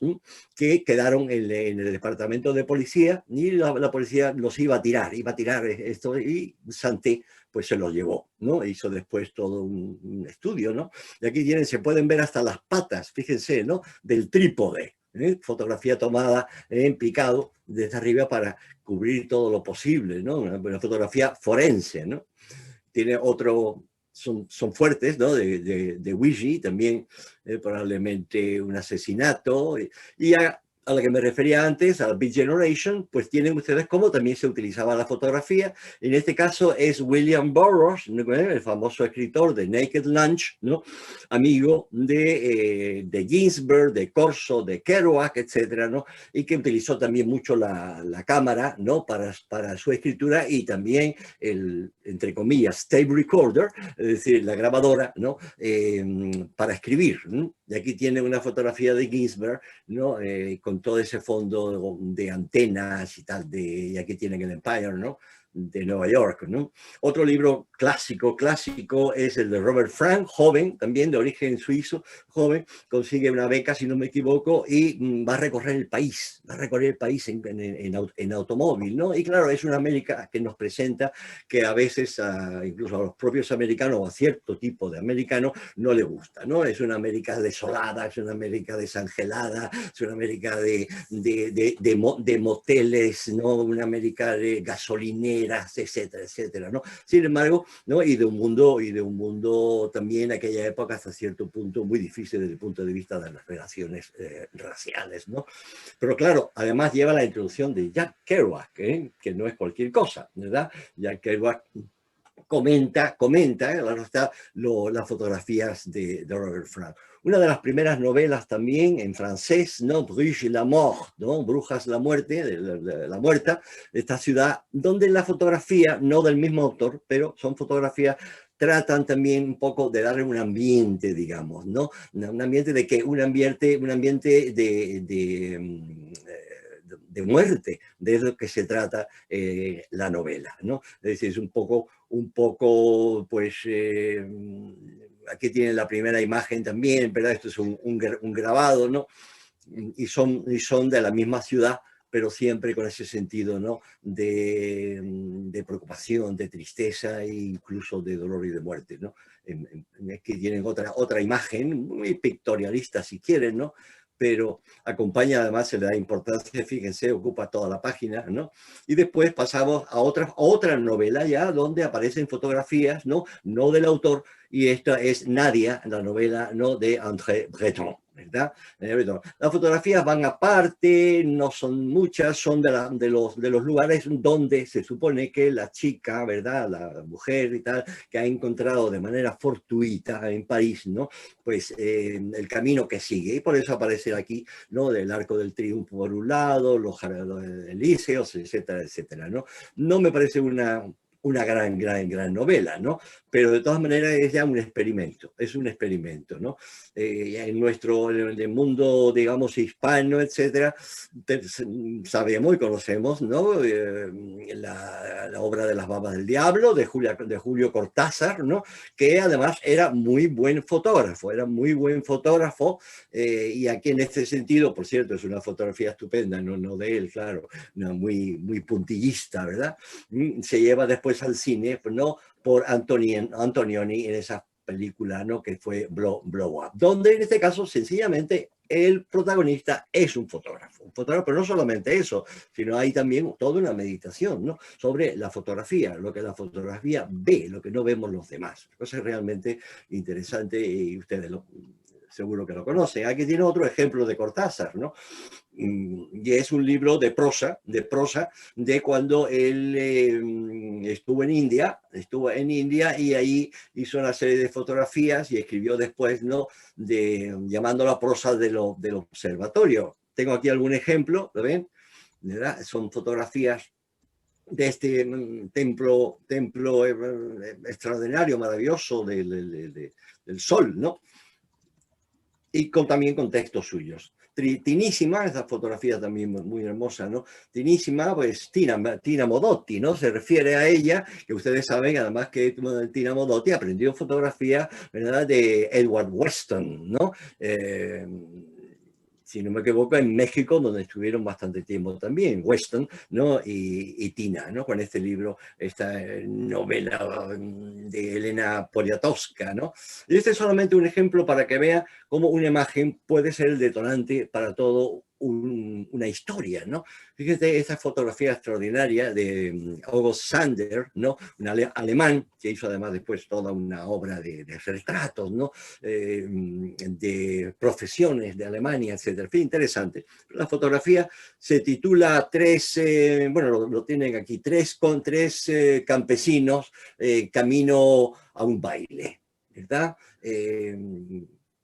que quedaron en el departamento de policía y la policía los iba a tirar esto y Santé pues se los llevó, ¿no? Hizo después todo un estudio, ¿no? Y aquí tienen, se pueden ver hasta las patas, fíjense, ¿no? Del trípode, fotografía tomada en picado desde arriba para cubrir todo lo posible, ¿no? Una fotografía forense, ¿no? Tiene otro... Son fuertes, ¿no? De Ouija, también probablemente un asesinato. Y a la que me refería antes, a la Beat Generation, pues tienen ustedes cómo también se utilizaba la fotografía. En este caso es William Burroughs, el famoso escritor de Naked Lunch, ¿no? Amigo de Ginsberg, de Corso, de Kerouac, etcétera, ¿no? Y que utilizó también mucho la cámara, ¿no? Para su escritura y también el, entre comillas, tape recorder, es decir, la grabadora, ¿no? Para escribir, ¿no? Y aquí tiene una fotografía de Ginsberg, ¿no? Con todo ese fondo de antenas y tal, y aquí tienen el Empire, ¿no? De Nueva York, ¿no? Otro libro clásico es el de Robert Frank, joven, también de origen suizo, joven, consigue una beca, si no me equivoco, y va a recorrer el país en automóvil, ¿no? Y claro, es una América que nos presenta que a veces, incluso a los propios americanos o a cierto tipo de americanos, no le gusta, ¿no? Es una América desolada, es una América desangelada, es una América de moteles, ¿no? Una América de gasolineras, etcétera, etcétera, ¿no? Sin embargo, ¿no? Y de un mundo también en aquella época hasta cierto punto muy difícil desde el punto de vista de las relaciones raciales, ¿no? Pero claro, además lleva la introducción de Jack Kerouac, que no es cualquier cosa, ¿verdad? Jack Kerouac comenta, claro está, las fotografías de Robert Frank. Una de las primeras novelas también en francés, ¿no? Bruges la mort, ¿no? Brujas la muerte, la muerta, de esta ciudad, donde la fotografía, no del mismo autor, pero son fotografías, tratan también un poco de darle un ambiente, digamos, ¿no? Un ambiente de que, un ambiente de muerte, de lo que se trata la novela, ¿no? Es decir, es un poco, pues, aquí tienen la primera imagen también, ¿verdad? Esto es un grabado, ¿no? Y son de la misma ciudad, pero siempre con ese sentido, ¿no? de preocupación, de tristeza e incluso de dolor y de muerte, ¿no? Aquí tienen otra imagen, muy pictorialista si quieren, ¿no? pero acompaña, además se le da importancia, fíjense, ocupa toda la página, ¿no? Y después pasamos a otra novela ya, donde aparecen fotografías, ¿no? No del autor, y esta es Nadia, la novela, ¿no? De André Breton, ¿verdad? Las fotografías van aparte, no son muchas, son de los lugares donde se supone que la chica, ¿verdad? La mujer y tal, que ha encontrado de manera fortuita en París, ¿no? Pues el camino que sigue, y por eso aparece aquí, ¿no? Del Arco del Triunfo por un lado, los Elíseos, etcétera, etcétera, ¿no? No me parece una gran novela, ¿no? Pero de todas maneras es ya un experimento, es un experimento, ¿no? En el mundo, digamos, hispano, etcétera, sabemos y conocemos, ¿no? La obra de Las Babas del Diablo, de Julio Cortázar, ¿no? Que además era muy buen fotógrafo, y aquí en este sentido, por cierto, es una fotografía estupenda, no de él, claro, no, muy puntillista, ¿verdad? Se lleva después al cine, ¿no? Por Antonioni en esa película, ¿no? Que fue Blow Up, donde en este caso sencillamente el protagonista es un fotógrafo, pero no solamente eso, sino hay también toda una meditación, ¿no? Sobre la fotografía, lo que la fotografía ve, lo que no vemos los demás. Eso es realmente interesante y ustedes seguro que lo conocen. Aquí tiene otro ejemplo de Cortázar, ¿no? Y es un libro de prosa de cuando él estuvo en India y ahí hizo una serie de fotografías y escribió después, ¿no? Llamando la prosa del observatorio. Tengo aquí algún ejemplo, ¿lo ven? ¿Verdad? Son fotografías de este templo extraordinario, maravilloso del sol, ¿no? Y también con textos suyos. Tinísima, esa fotografía también muy hermosa, ¿no? Tinísima, pues Tina Modotti, ¿no? Se refiere a ella, que ustedes saben además que Tina Modotti aprendió fotografía, ¿verdad? De Edward Weston, ¿no? Si no me equivoco, en México, donde estuvieron bastante tiempo también, Weston, ¿no? Y Tina, ¿no? Con este libro, esta novela de Elena Poniatowska, ¿no? Y este es solamente un ejemplo para que vean cómo una imagen puede ser el detonante para todo una historia, ¿no? Fíjate esa fotografía extraordinaria de August Sander, ¿no? Un alemán que hizo además después toda una obra de retratos, ¿no? De profesiones de Alemania, etcétera. En fin, interesante. La fotografía se titula bueno, lo tienen aquí, tres campesinos camino a un baile, ¿verdad?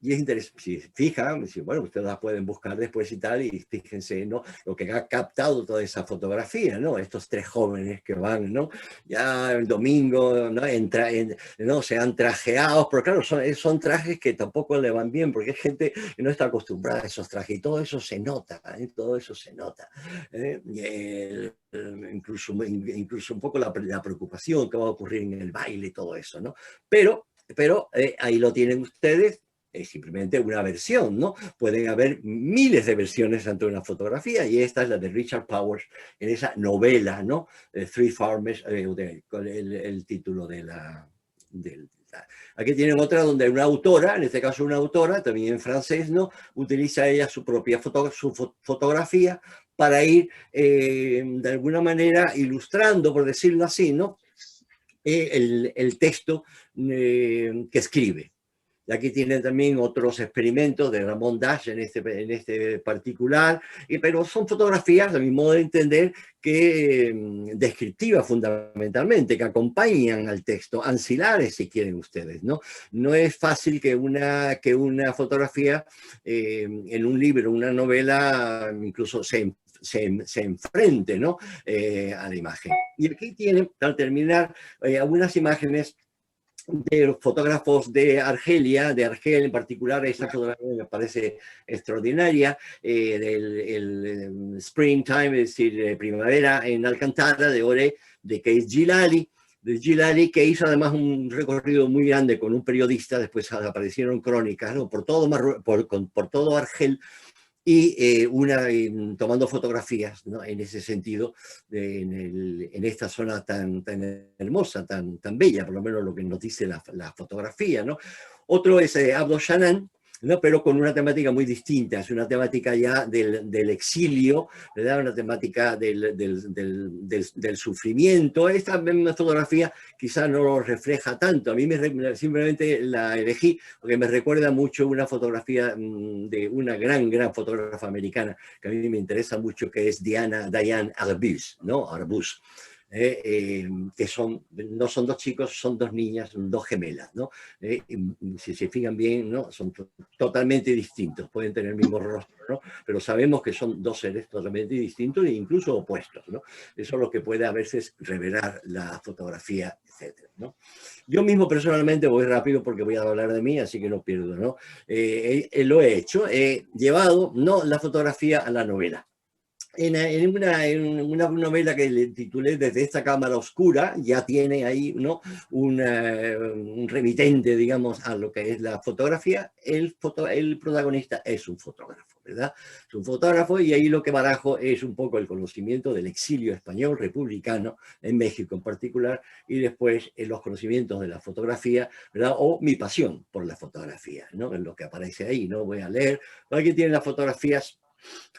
Y es interesante, si se fijan, bueno, ustedes la pueden buscar después y tal, y fíjense, ¿no? Lo que ha captado toda esa fotografía, ¿no? Estos tres jóvenes que van, ¿no? Ya el domingo, ¿no? ¿no? Se han trajeados, pero claro, son trajes que tampoco le van bien, porque hay gente que no está acostumbrada a esos trajes, y todo eso se nota, ¿eh? Todo eso se nota. Incluso un poco la preocupación que va a ocurrir en el baile y todo eso, ¿no? Pero ahí lo tienen ustedes. Es simplemente una versión, ¿no? Pueden haber miles de versiones ante una fotografía, y esta es la de Richard Powers en esa novela, ¿no? Three Farmers, con el título Aquí tienen otra donde una autora, en este caso una autora, también en francés, ¿no? Utiliza ella su propia fotografía para ir, de alguna manera, ilustrando, por decirlo así, ¿no? El texto que escribe. Y aquí tienen también otros experimentos de Ramón Dash en este particular, pero son fotografías, a mi modo de entender, que descriptivas fundamentalmente, que acompañan al texto, ancilares si quieren ustedes, ¿no? No es fácil que una fotografía en un libro, una novela, incluso se enfrente, ¿no? A la imagen. Y aquí tienen, para terminar, algunas imágenes de los fotógrafos de Argel en particular. Esta fotografía me parece extraordinaria, del Springtime, es decir, primavera en Alcántara, de Ore, de Keith Gilali, que hizo además un recorrido muy grande con un periodista. Después aparecieron crónicas, ¿no? por todo Argel, y tomando fotografías, ¿no? En ese sentido, en esta zona tan hermosa, tan bella, por lo menos lo que nos dice la fotografía, ¿no? Otro es Abdo Shanaan, ¿no? Pero con una temática muy distinta, es una temática ya del exilio, ¿verdad? Una temática del sufrimiento. Esta misma fotografía quizá no lo refleja tanto, a mí simplemente la elegí porque me recuerda mucho una fotografía de una gran fotógrafa americana que a mí me interesa mucho, que es Diane Arbus, ¿no? Arbus. Que no son dos chicos, son dos niñas, son dos gemelas, ¿no? Si se fijan bien, ¿no? Son totalmente distintos, pueden tener el mismo rostro, ¿no? Pero sabemos que son dos seres totalmente distintos e incluso opuestos, ¿no? Eso es lo que puede a veces revelar la fotografía, etcétera, ¿no? Yo mismo personalmente voy rápido porque voy a hablar de mí, así que no pierdo, ¿no? Lo he hecho, he llevado, no la fotografía a la novela. En una novela que le titulé Desde esta cámara oscura, ya tiene ahí, ¿no? un remitente, digamos, a lo que es la fotografía. El protagonista es un fotógrafo, ¿verdad? Es un fotógrafo, y ahí lo que barajo es un poco el conocimiento del exilio español republicano, en México en particular, y después los conocimientos de la fotografía, ¿verdad? O mi pasión por la fotografía, ¿no? En lo que aparece ahí, ¿no? Voy a leer. Aquí tienen las fotografías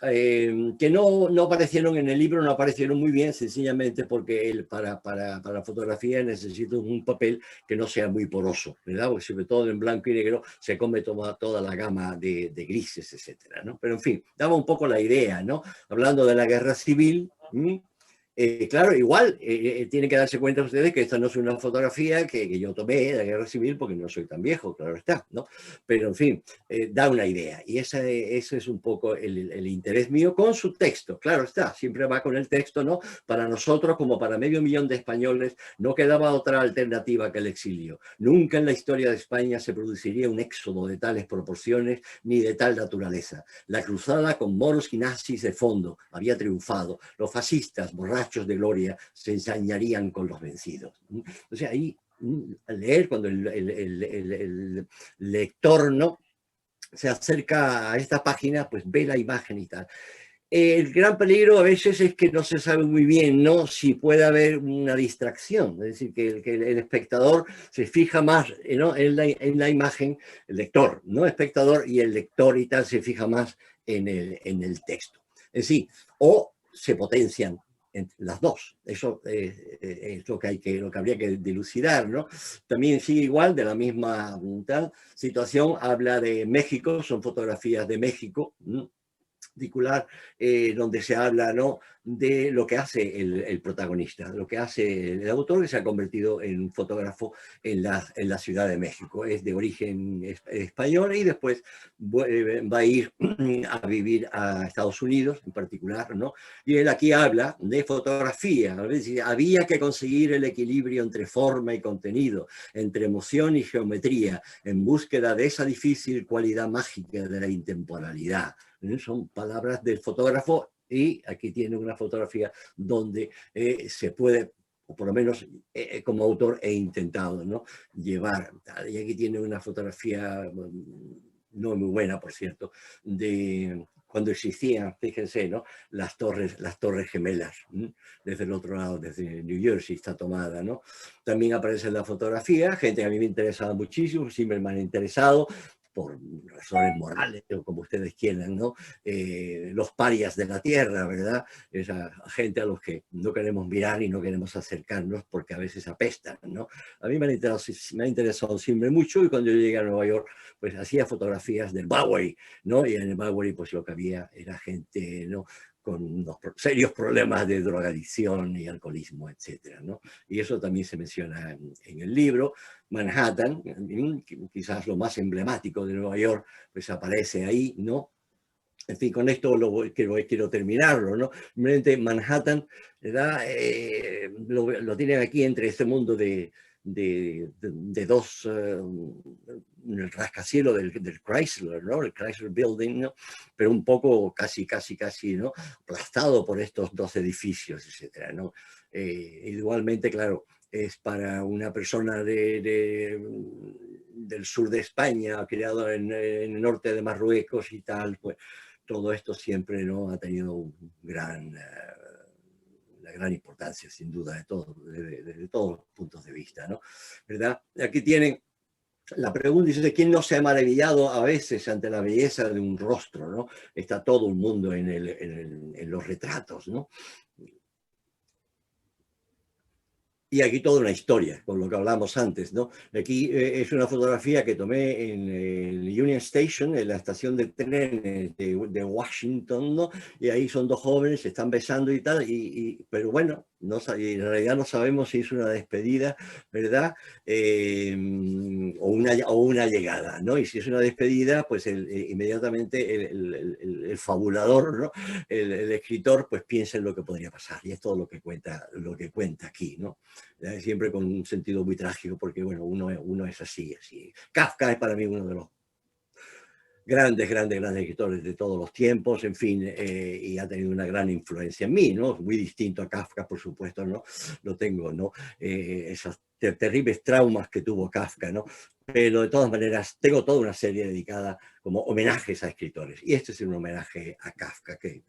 que no aparecieron en el libro, no aparecieron muy bien, sencillamente porque para la fotografía necesito un papel que no sea muy poroso, ¿verdad? Porque sobre todo en blanco y negro se come toda la gama de grises, etcétera, ¿no? Pero en fin, daba un poco la idea, ¿no? Hablando de la guerra civil. Claro, igual tienen que darse cuenta ustedes que esta no es una fotografía que yo tomé de la guerra civil, porque no soy tan viejo, claro está, ¿no? Pero en fin, da una idea, y ese es un poco el interés mío con su texto, claro está, siempre va con el texto, ¿no? Para nosotros, como para 500.000 de españoles, no quedaba otra alternativa que el exilio. Nunca en la historia de España se produciría un éxodo de tales proporciones ni de tal naturaleza. La cruzada con moros y nazis de fondo había triunfado. Los fascistas, borrachos de gloria, se ensañarían con los vencidos. O sea, ahí al leer, cuando el lector, ¿no?, se acerca a esta página, pues ve la imagen y tal. El gran peligro a veces es que no se sabe muy bien, ¿no?, si puede haber una distracción, es decir, que el espectador se fija más, ¿no?, en la imagen, el lector, no espectador, y el lector y tal se fija más en el texto. Es decir, o se potencian las dos. Eso es lo que habría que dilucidar, ¿no? También sigue igual, de la misma tal situación, habla de México, son fotografías de México, ¿no?, particular, donde se habla, ¿no?, de lo que hace el protagonista, lo que hace el autor, que se ha convertido en un fotógrafo en la Ciudad de México. Es de origen español y después va a ir a vivir a Estados Unidos en particular, ¿no? Y él aquí habla de fotografía, ¿no? Había que conseguir el equilibrio entre forma y contenido, entre emoción y geometría, en búsqueda de esa difícil cualidad mágica de la intemporalidad. Son palabras del fotógrafo, y aquí tiene una fotografía donde se puede, o por lo menos como autor he intentado, ¿no?, llevar. Y aquí tiene una fotografía no muy buena, por cierto, de cuando existían, fíjense, ¿no?, las torres gemelas, desde el otro lado, desde New Jersey está tomada, ¿no? También aparece en la fotografía gente que a mí me interesaba muchísimo, siempre me han interesado, por razones morales o como ustedes quieran, ¿no? Los parias de la tierra, ¿verdad? Esa gente a los que no queremos mirar y no queremos acercarnos porque a veces apestan, ¿no? A mí me ha interesado siempre mucho, y cuando yo llegué a Nueva York, pues hacía fotografías del Bowery, ¿no? Y en el Bowery pues lo que había era gente, ¿no?, con unos serios problemas de drogadicción y alcoholismo, etcétera, ¿no? Y eso también se menciona en el libro. Manhattan, quizás lo más emblemático de Nueva York, pues aparece ahí, ¿no? En fin, con esto quiero terminarlo, ¿no? Realmente Manhattan, ¿verdad? Lo tienen aquí entre este mundo de dos, el rascacielos del Chrysler, ¿no?, el Chrysler Building, ¿no?, pero un poco casi, ¿no?, aplastado por estos dos edificios, etcétera, ¿no? Igualmente, claro, es para una persona del sur de España, criado en el norte de Marruecos y tal, pues todo esto siempre, ¿no?, ha tenido una gran importancia, sin duda, desde todos los puntos de vista, ¿no? ¿Verdad? Aquí tienen la pregunta dice, ¿quién no se ha maravillado a veces ante la belleza de un rostro, ¿no? Está todo el mundo en los retratos, ¿no? Y aquí toda una historia, con lo que hablamos antes, ¿no? Aquí es una fotografía que tomé en el Union Station, en la estación de trenes de Washington, ¿no? Y ahí son dos jóvenes, se están besando y tal, pero bueno, no, en realidad no sabemos si es una despedida, ¿verdad? O una llegada, ¿no? Y si es una despedida, pues inmediatamente el fabulador, ¿no? El escritor, pues piensa en lo que podría pasar. Y es todo lo que cuenta aquí, ¿no? Siempre con un sentido muy trágico, porque bueno, uno es así. Kafka es para mí uno de los grandes escritores de todos los tiempos, en fin, y ha tenido una gran influencia en mí, ¿no? Muy distinto a Kafka, por supuesto, ¿no? Lo tengo, ¿no? Esos terribles traumas que tuvo Kafka, ¿no? Pero de todas maneras tengo toda una serie dedicada como homenajes a escritores, y este es un homenaje a Kafka, que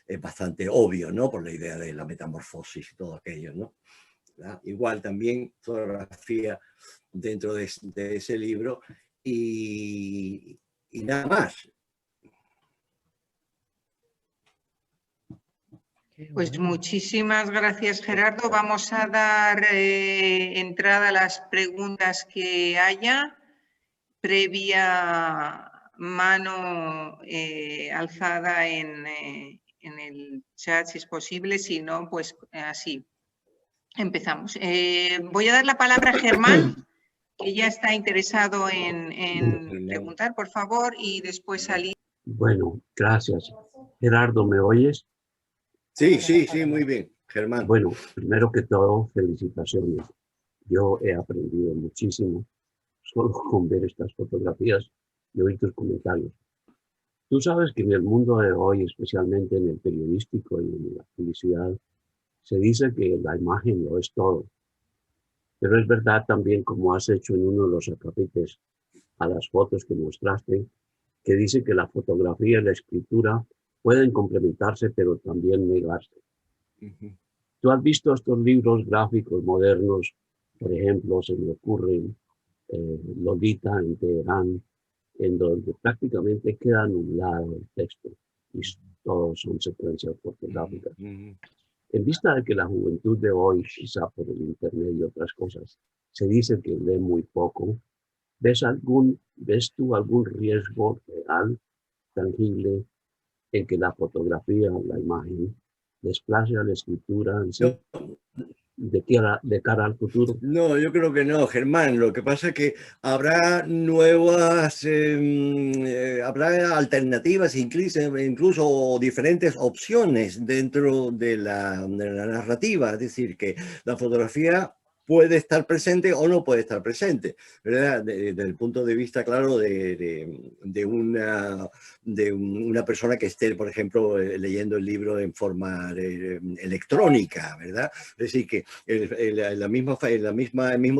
es bastante obvio, ¿no? Por la idea de la metamorfosis y todo aquello, ¿no? Igual también fotografía dentro de ese libro y nada más. Pues muchísimas gracias, Gerardo. Vamos a dar entrada a las preguntas que haya, previa mano alzada en el chat, si es posible. Si no, pues así. Empezamos. Voy a dar la palabra a Germán, que ya está interesado en preguntar, por favor, y después salir. Bueno, gracias. Gerardo, ¿me oyes? Sí, muy bien, Germán. Bueno, primero que todo, felicitaciones. Yo he aprendido muchísimo solo con ver estas fotografías y oír tus comentarios. Tú sabes que en el mundo de hoy, especialmente en el periodístico y en la publicidad, se dice que la imagen lo es todo. Pero es verdad también, como has hecho en uno de los acapites a las fotos que mostraste, que dice que la fotografía y la escritura pueden complementarse, pero también negarse. ¿Tú has visto estos libros gráficos modernos? Por ejemplo, se me ocurre Lolita en Teherán, en donde prácticamente queda anulado el texto y todos son secuencias fotográficas. En vista de que la juventud de hoy, quizá por el internet y otras cosas, se dice que lee muy poco, ¿ves tú algún riesgo real, tangible, en que la fotografía, la imagen, desplace a la escritura en sí, de cara al futuro? No, yo creo que no, Germán. Lo que pasa es que habrá habrá alternativas, incluso diferentes opciones dentro de la narrativa. Es decir, que la fotografía puede estar presente o no puede estar presente, ¿verdad? Desde el punto de vista, claro, de una persona que esté, por ejemplo, leyendo el libro en forma electrónica, ¿verdad? Es decir, que el mismo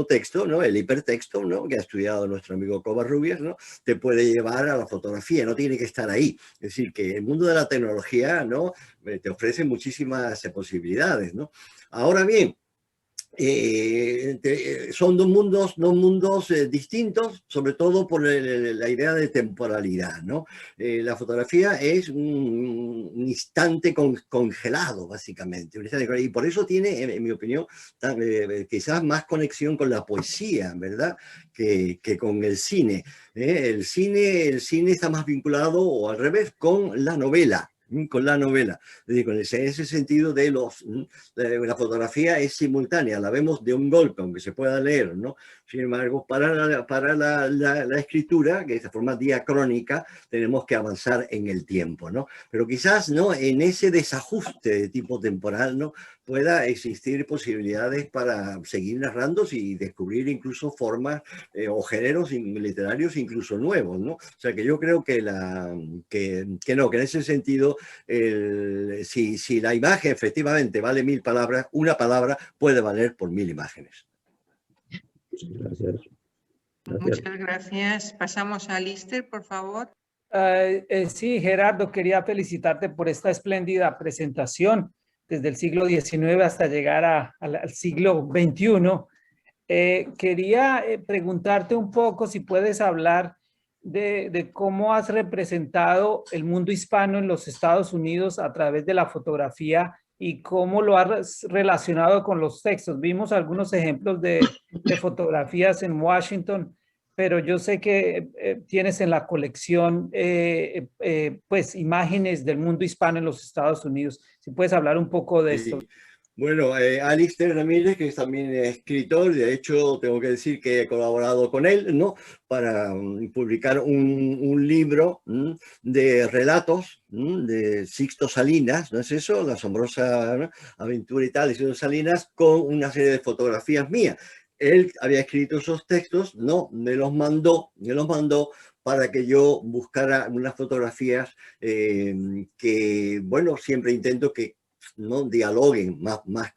texto, ¿no? El hipertexto, ¿no? Que ha estudiado nuestro amigo Covarrubias, ¿no? Te puede llevar a la fotografía, no tiene que estar ahí. Es decir, que el mundo de la tecnología, ¿no? Te ofrece muchísimas posibilidades, ¿no? Ahora bien, son dos mundos distintos, sobre todo por la idea de temporalidad, ¿no? La fotografía es un instante congelado, básicamente, y por eso tiene, en mi opinión, quizás más conexión con la poesía, ¿verdad?, que con el cine. El cine está más vinculado, o al revés, con la novela. Es decir, con ese sentido de la fotografía es simultánea, la vemos de un golpe, aunque se pueda leer, ¿no? Sin embargo, para la escritura, que es de forma diacrónica, tenemos que avanzar en el tiempo, ¿no? Pero quizás, ¿no?, en ese desajuste de tipo temporal, ¿no?, pueda existir posibilidades para seguir narrando y descubrir incluso formas o géneros literarios incluso nuevos, ¿no? O sea, que yo creo que en ese sentido, si la imagen efectivamente vale 1000 palabras, una palabra puede valer por 1000 imágenes. Gracias. Muchas gracias. Pasamos a Lister, por favor. Sí, Gerardo, quería felicitarte por esta espléndida presentación desde el siglo XIX hasta llegar al siglo XXI. Quería preguntarte un poco si puedes hablar de cómo has representado el mundo hispano en los Estados Unidos a través de la fotografía y cómo lo has relacionado con los textos. Vimos algunos ejemplos de fotografías en Washington, pero yo sé que tienes en la colección pues imágenes del mundo hispano en los Estados Unidos. Si puedes hablar un poco de esto. Sí. Bueno, Alistair Ramírez, que es también escritor, de hecho tengo que decir que he colaborado con él, ¿no? Para publicar un libro de relatos de Sixto Salinas, ¿no es eso? La asombrosa, ¿no?, aventura y tal de Sixto Salinas, con una serie de fotografías mías. Él había escrito esos textos, ¿no? Me los mandó para que yo buscara unas fotografías que, bueno, siempre intento que no dialoguen más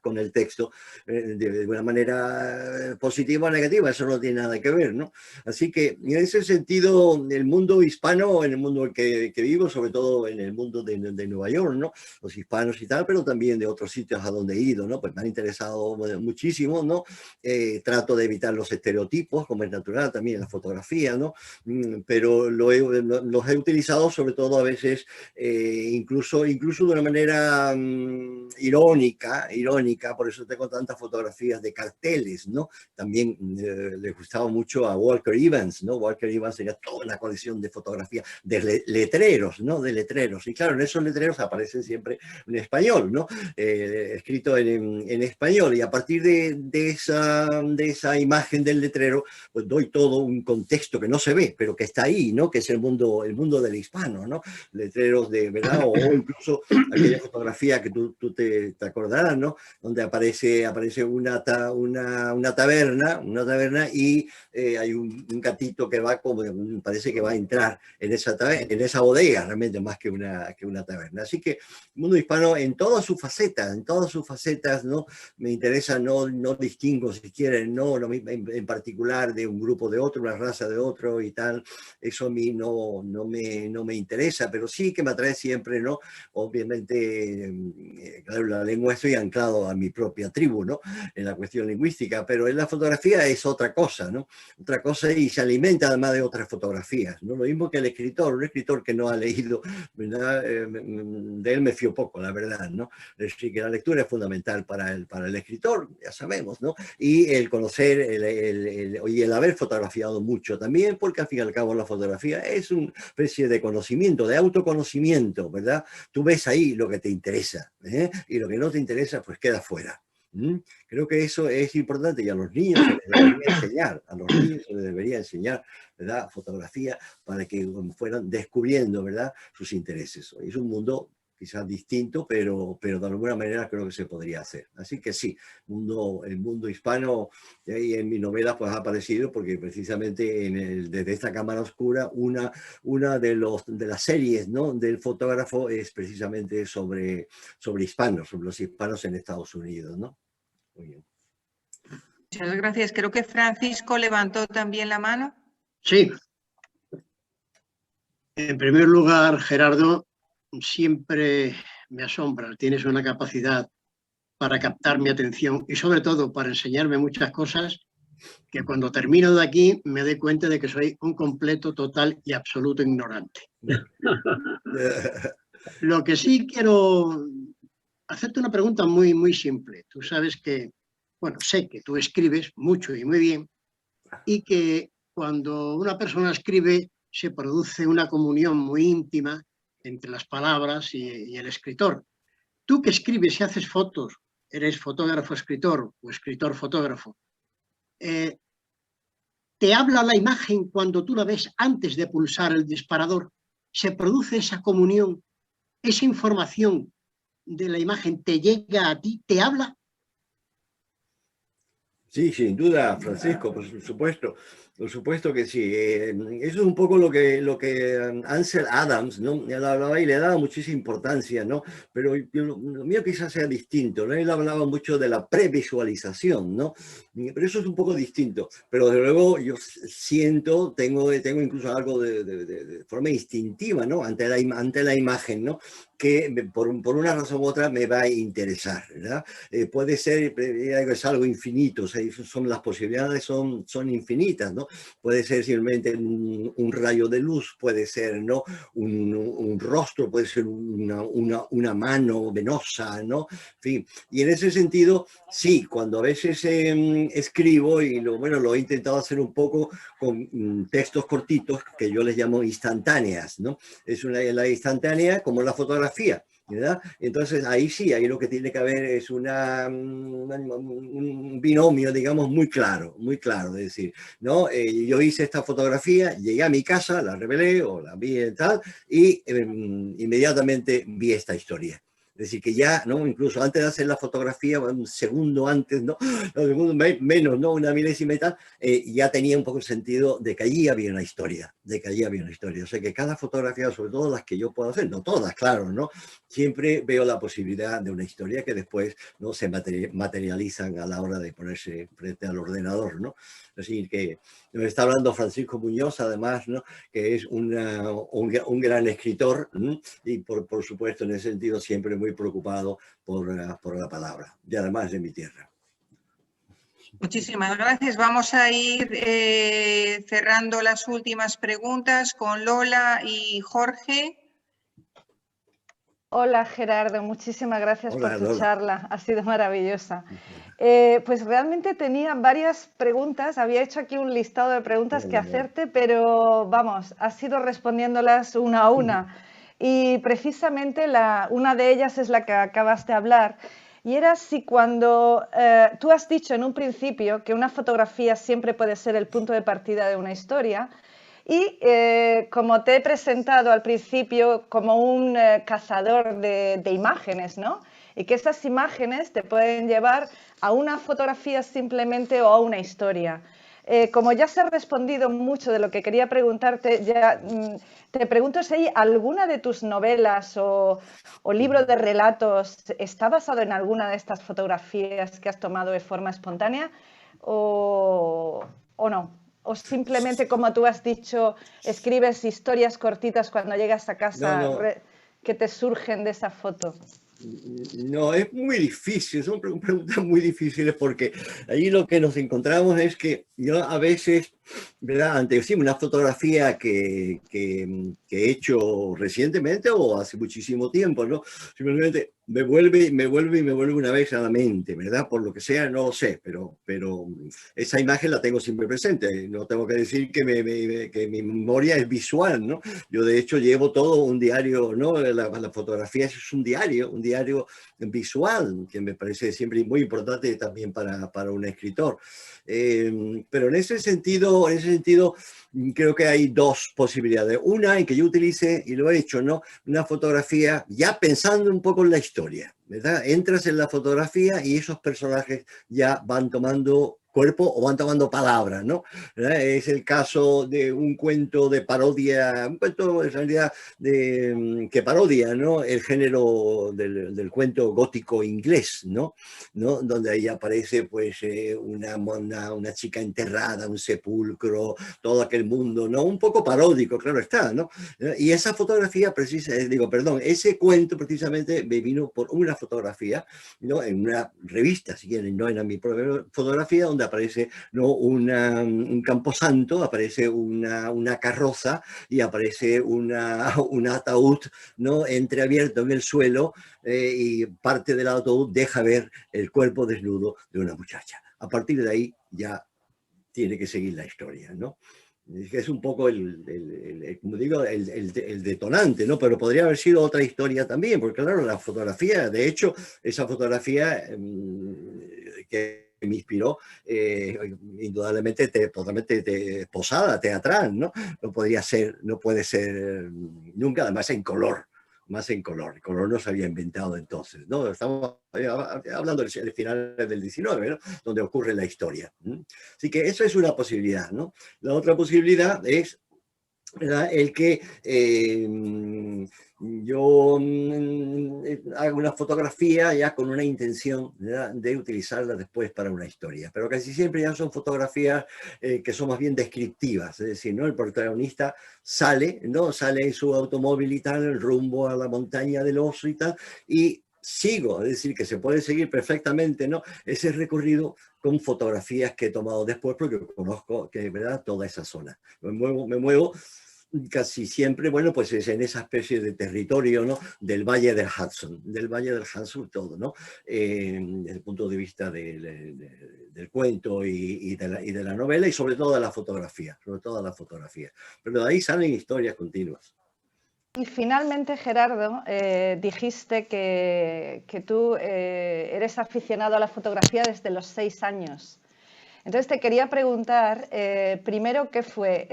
con el texto de una manera positiva o negativa, eso no tiene nada que ver, ¿no? Así que en ese sentido, el mundo hispano, en el mundo en que vivo, sobre todo en el mundo de Nueva York, ¿no? Los hispanos y tal, pero también de otros sitios a donde he ido, ¿no? Pues me han interesado muchísimo, ¿no? Trato de evitar los estereotipos, como es natural también en la fotografía, ¿no? Pero los he utilizado sobre todo a veces incluso de una manera irónica, por eso tengo tantas fotografías de carteles, ¿no? También le gustaba mucho a Walker Evans, ¿no? Walker Evans tenía toda una colección de fotografías de letreros, ¿no? De letreros, y claro, en esos letreros aparecen siempre en español, ¿no? Escrito en español, y a partir de esa imagen del letrero, pues doy todo un contexto que no se ve, pero que está ahí, ¿no? Que es el mundo del hispano, ¿no? Letreros de, ¿verdad? O incluso aquella fotografía que tú te acordarás, ¿no? Donde aparece una taberna y hay un gatito que va como, parece que va a entrar en esa bodega, realmente más que una taberna. Así que el mundo hispano en todas sus facetas, ¿no? Me interesa, no distingo si quieren, no en particular de un grupo de otro, una raza de otro y tal. Eso a mí no me interesa, pero sí que me atrae siempre, ¿no? Obviamente, claro, la lengua, estoy anclado a mi propia tribu, ¿no? En la cuestión lingüística, pero en la fotografía es otra cosa, ¿no? Otra cosa, y se alimenta además de otras fotografías, ¿no? Lo mismo que un escritor que no ha leído, ¿verdad? De él me fío poco, la verdad, ¿no? Es decir, que la lectura es fundamental para el escritor, ya sabemos, ¿no? Y el conocer y el haber fotografiado mucho también, porque al fin y al cabo la fotografía es una especie de conocimiento, de autoconocimiento, ¿verdad? Tú ves ahí lo que te interesa, y lo que no te interesa pues queda fuera. Creo que eso es importante, y a los niños se les debería enseñar, ¿verdad? Fotografía, para que fueran descubriendo, ¿verdad?, sus intereses. Es un mundo quizás distinto, pero de alguna manera creo que se podría hacer. Así que sí, el mundo hispano, y en mi novela pues ha aparecido, porque precisamente desde esta cámara oscura, una de las series, ¿no?, del fotógrafo es precisamente sobre hispanos, sobre los hispanos en Estados Unidos, ¿no? Muy bien. Muchas gracias. Creo que Francisco levantó también la mano. Sí. En primer lugar, Gerardo, siempre me asombra. Tienes una capacidad para captar mi atención y sobre todo para enseñarme muchas cosas que cuando termino de aquí me doy cuenta de que soy un completo, total y absoluto ignorante. Lo que sí quiero hacerte una pregunta muy, muy simple. Tú sabes que, bueno, sé que tú escribes mucho y muy bien, y que cuando una persona escribe se produce una comunión muy íntima entre las palabras y el escritor. Tú que escribes y haces fotos, eres fotógrafo-escritor o escritor-fotógrafo, ¿te habla la imagen cuando tú la ves antes de pulsar el disparador? ¿Se produce esa comunión? ¿Esa información de la imagen te llega a ti? ¿Te habla? Sí, sin duda, Francisco, por supuesto que sí. Eso es un poco lo que Ansel Adams, ¿no?, él hablaba y le daba muchísima importancia, ¿no? Pero lo mío quizás sea distinto, ¿no? Él hablaba mucho de la previsualización, ¿no? Pero eso es un poco distinto. Pero desde luego yo siento, tengo incluso algo de forma instintiva, ¿no?, ante la imagen, ¿no?, que por una razón u otra me va a interesar, ¿verdad? Puede ser, es algo infinito, o sea, las posibilidades son infinitas, ¿no? Puede ser simplemente un rayo de luz, puede ser, ¿no? un rostro, puede ser una mano venosa, ¿no? En fin, y en ese sentido, sí, cuando a veces escribo, y lo he intentado hacer un poco con textos cortitos que yo les llamo instantáneas, ¿no? Es la instantánea como la fotografía, ¿verdad? Entonces ahí sí, ahí lo que tiene que haber es un binomio, digamos, muy claro, es decir, ¿no? Yo hice esta fotografía, llegué a mi casa, la revelé o la vi y tal, y inmediatamente vi esta historia. Es decir, que ya, ¿no? Incluso antes de hacer la fotografía, un segundo antes, ¿no? Un segundo menos, ¿no? Una milésima y tal, ya tenía un poco el sentido de que allí había una historia, O sea, que cada fotografía, sobre todo las que yo puedo hacer, no todas, claro, ¿no? Siempre veo la posibilidad de una historia que después, ¿no? Se materializan a la hora de ponerse frente al ordenador, ¿no? Es decir, que nos está hablando Francisco Muñoz, además, ¿no? Que es un gran escritor, ¿no? Y por supuesto, en ese sentido, siempre muy preocupado por la palabra, y además de mi tierra. Muchísimas gracias. Vamos a ir cerrando las últimas preguntas con Lola y Jorge. Hola Gerardo, muchísimas gracias por tu charla, ha sido maravillosa. Pues realmente tenía varias preguntas, había hecho aquí un listado de preguntas que hacerte, pero vamos, has ido respondiéndolas una a una. Y precisamente una de ellas es la que acabas de hablar, y era si cuando tú has dicho en un principio que una fotografía siempre puede ser el punto de partida de una historia, y como te he presentado al principio como un cazador de imágenes, ¿no? Y que esas imágenes te pueden llevar a una fotografía simplemente o a una historia. Como ya se ha respondido mucho de lo que quería preguntarte, te pregunto si hay alguna de tus novelas o libro de relatos está basado en alguna de estas fotografías que has tomado de forma espontánea o no. O simplemente, como tú has dicho, escribes historias cortitas cuando llegas a casa que te surgen de esa foto. No, es muy difícil, son preguntas muy difíciles porque ahí lo que nos encontramos es que yo a veces, ¿verdad? Ante una fotografía que he hecho recientemente o hace muchísimo tiempo, ¿no? Simplemente me vuelve una vez a la mente, ¿verdad? Por lo que sea, no lo sé, pero esa imagen la tengo siempre presente. No tengo que decir que mi memoria es visual, ¿no? Yo de hecho llevo todo un diario, ¿no? La fotografía es un diario visual, que me parece siempre muy importante también para un escritor. Pero en ese sentido creo que hay dos posibilidades. Una en que yo utilice, y lo he hecho, ¿no? Una fotografía ya pensando un poco en la historia, ¿verdad? Entras en la fotografía y esos personajes ya van tomando cuerpo o van tomando palabras, ¿no? ¿verdad? Es el caso de un cuento de parodia, un cuento en realidad que parodia, ¿no? El género del cuento gótico inglés, ¿no? Donde ahí aparece pues una chica enterrada, un sepulcro, todo aquel mundo, ¿no? Un poco paródico, claro está, ¿no? Y esa fotografía ese cuento precisamente me vino por una fotografía, ¿no? En una revista, si quieren, no era mi propia fotografía, donde aparece, ¿no? un camposanto, aparece una carroza y aparece un ataúd, ¿no? Entreabierto en el suelo, y parte del ataúd deja ver el cuerpo desnudo de una muchacha. A partir de ahí ya tiene que seguir la historia, ¿no? Es un poco como digo, el detonante, ¿no? Pero podría haber sido otra historia también, porque claro, la fotografía, de hecho, esa fotografía que me inspiró, indudablemente totalmente posada, teatral, ¿no? No puede ser nunca, además en color. Más en color. El color no se había inventado entonces, ¿no? Estamos hablando del final del 19, ¿no? Donde ocurre la historia. Así que eso es una posibilidad, ¿no? La otra posibilidad es ¿verdad? El que yo hago una fotografía ya con una intención, ¿verdad?, de utilizarla después para una historia. Pero casi siempre ya son fotografías que son más bien descriptivas, es decir, ¿no? El protagonista sale, ¿no? Sale en su automóvil y tal, rumbo a la montaña del oso y tal, y sigo, es decir, que se puede seguir perfectamente, ¿no?, ese recorrido con fotografías que he tomado después porque conozco, que, ¿verdad?, toda esa zona. Me muevo casi siempre, bueno, pues es en esa especie de territorio, ¿no?, del Valle del Hudson todo, ¿no? Desde el punto de vista del cuento y de la novela y sobre todo de la fotografía, Pero de ahí salen historias continuas. Y finalmente, Gerardo, dijiste que tú eres aficionado a la fotografía desde los 6 años. Entonces te quería preguntar, primero, ¿qué fue?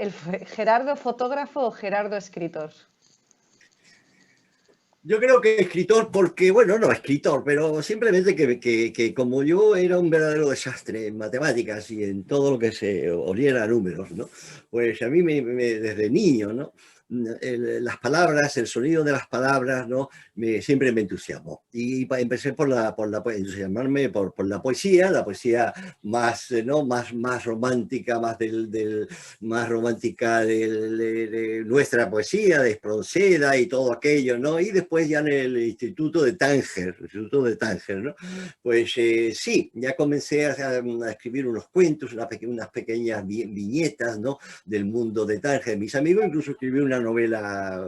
¿Gerardo fotógrafo o Gerardo escritor? Yo creo que escritor porque, bueno, no escritor, pero simplemente que como yo era un verdadero desastre en matemáticas y en todo lo que se oliera a números, ¿no? Pues a mí desde niño, ¿no?, las palabras, el sonido de las palabras, ¿no?, siempre me entusiasmó. Y empecé entusiasmarme por la poesía más, ¿no?, más romántica, más romántica de nuestra poesía, de Espronceda y todo aquello, ¿no? Y después ya en el Instituto de Tánger, ¿no? Pues sí, ya comencé a escribir unos cuentos, unas pequeñas viñetas, ¿no?, del mundo de Tánger. Mis amigos incluso escribí una novela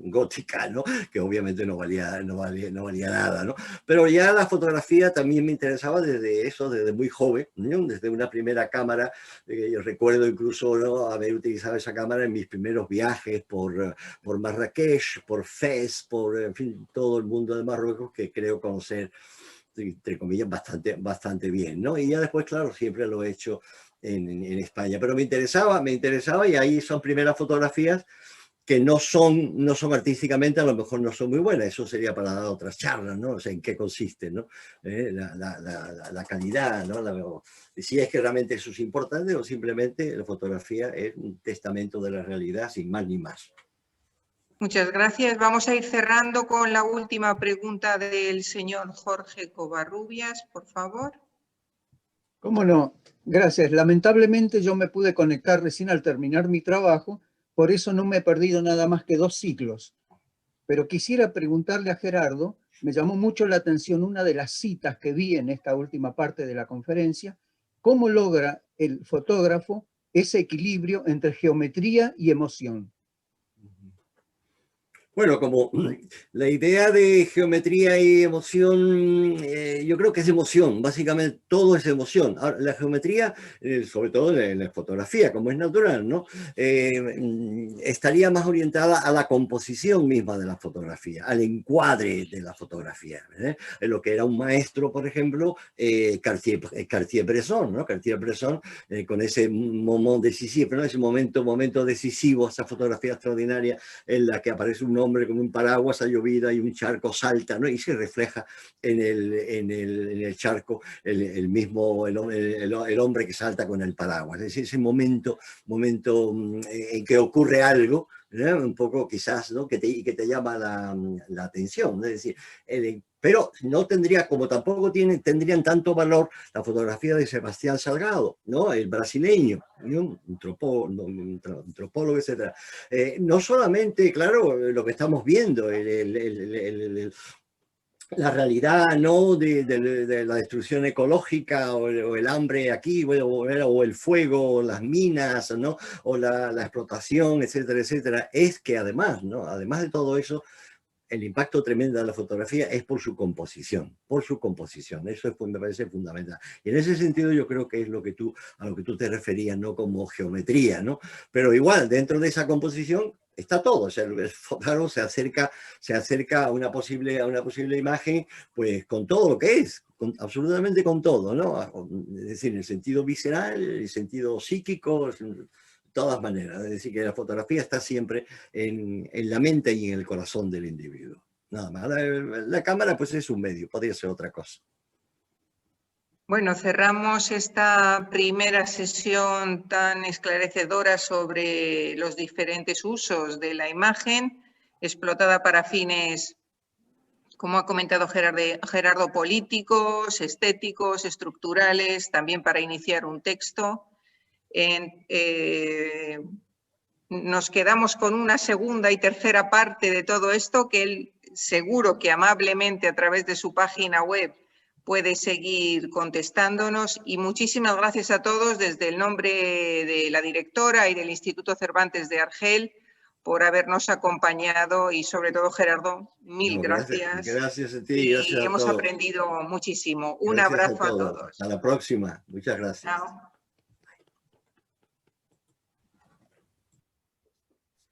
gótica, ¿no?, que obviamente no valía nada, ¿no? Pero ya la fotografía también me interesaba desde muy joven, ¿no?, desde una primera cámara. Yo recuerdo incluso, ¿no?, haber utilizado esa cámara en mis primeros viajes por Marrakech, por Fez, en fin, todo el mundo de Marruecos, que creo conocer, entre comillas, bastante bien, ¿no? Y ya después, claro, siempre lo he hecho en España, pero me interesaba y ahí son primeras fotografías que no son artísticamente, a lo mejor no son muy buenas, eso sería para dar otras charlas, ¿no? O sea, en qué consiste, ¿no? La calidad, ¿no? Si es que realmente eso es importante o simplemente la fotografía es un testamento de la realidad, sin más ni más. Muchas gracias. Vamos a ir cerrando con la última pregunta del señor Jorge Covarrubias, por favor. ¿Cómo no? Gracias. Lamentablemente yo me pude conectar recién al terminar mi trabajo, por eso no me he perdido nada más que 2 ciclos. Pero quisiera preguntarle a Gerardo, me llamó mucho la atención una de las citas que vi en esta última parte de la conferencia, ¿cómo logra el fotógrafo ese equilibrio entre geometría y emoción? Bueno, como la idea de geometría y emoción, yo creo que es emoción, básicamente todo es emoción. Ahora, la geometría, sobre todo en la fotografía, como es natural, ¿no? Estaría más orientada a la composición misma de la fotografía, al encuadre de la fotografía, ¿eh? Lo que era un maestro, por ejemplo, Cartier-Bresson, ¿no? Cartier-Bresson, con ese moment decisivo, ¿no?, ese momento decisivo, esa fotografía extraordinaria en la que aparece un hombre con un paraguas, ha llovido y un charco salta, ¿no?, y se refleja en el charco el hombre que salta con el paraguas. Es decir, ese momento en que ocurre algo, ¿no?, un poco quizás, ¿no?, que te llama la atención, ¿no? Es decir, pero no tendría, como tampoco tendrían tanto valor la fotografía de Sebastián Salgado, ¿no?, el brasileño, ¿no?, un antropólogo, etc. No solamente, claro, lo que estamos viendo, la realidad, ¿no?, de la destrucción ecológica o el hambre aquí, o el fuego, o las minas, ¿no?, o la explotación, etcétera, etcétera, es que además, ¿no?, además de todo eso, el impacto tremendo de la fotografía es por su composición, eso me parece fundamental. Y en ese sentido yo creo que es a lo que tú te referías, ¿no?, como geometría, ¿no? Pero igual, dentro de esa composición está todo, o sea, el fotógrafo se acerca a una posible imagen, pues con todo lo que es, absolutamente con todo, ¿no? Es decir, en el sentido visceral, el sentido psíquico, todas maneras, es decir, que la fotografía está siempre en la mente y en el corazón del individuo. Nada más, la cámara pues es un medio, podría ser otra cosa. Bueno, cerramos esta primera sesión tan esclarecedora sobre los diferentes usos de la imagen explotada para fines, como ha comentado Gerardo, políticos, estéticos, estructurales, también para iniciar un texto. Nos quedamos con una segunda y tercera parte de todo esto que él seguro que amablemente a través de su página web puede seguir contestándonos, y muchísimas gracias a todos desde el nombre de la directora y del Instituto Cervantes de Argel por habernos acompañado, y sobre todo Gerardo, mil gracias. Gracias a ti, gracias a hemos todos. aprendido muchísimo. Un Gracias abrazo a todos. Hasta la próxima. Muchas gracias. Chao.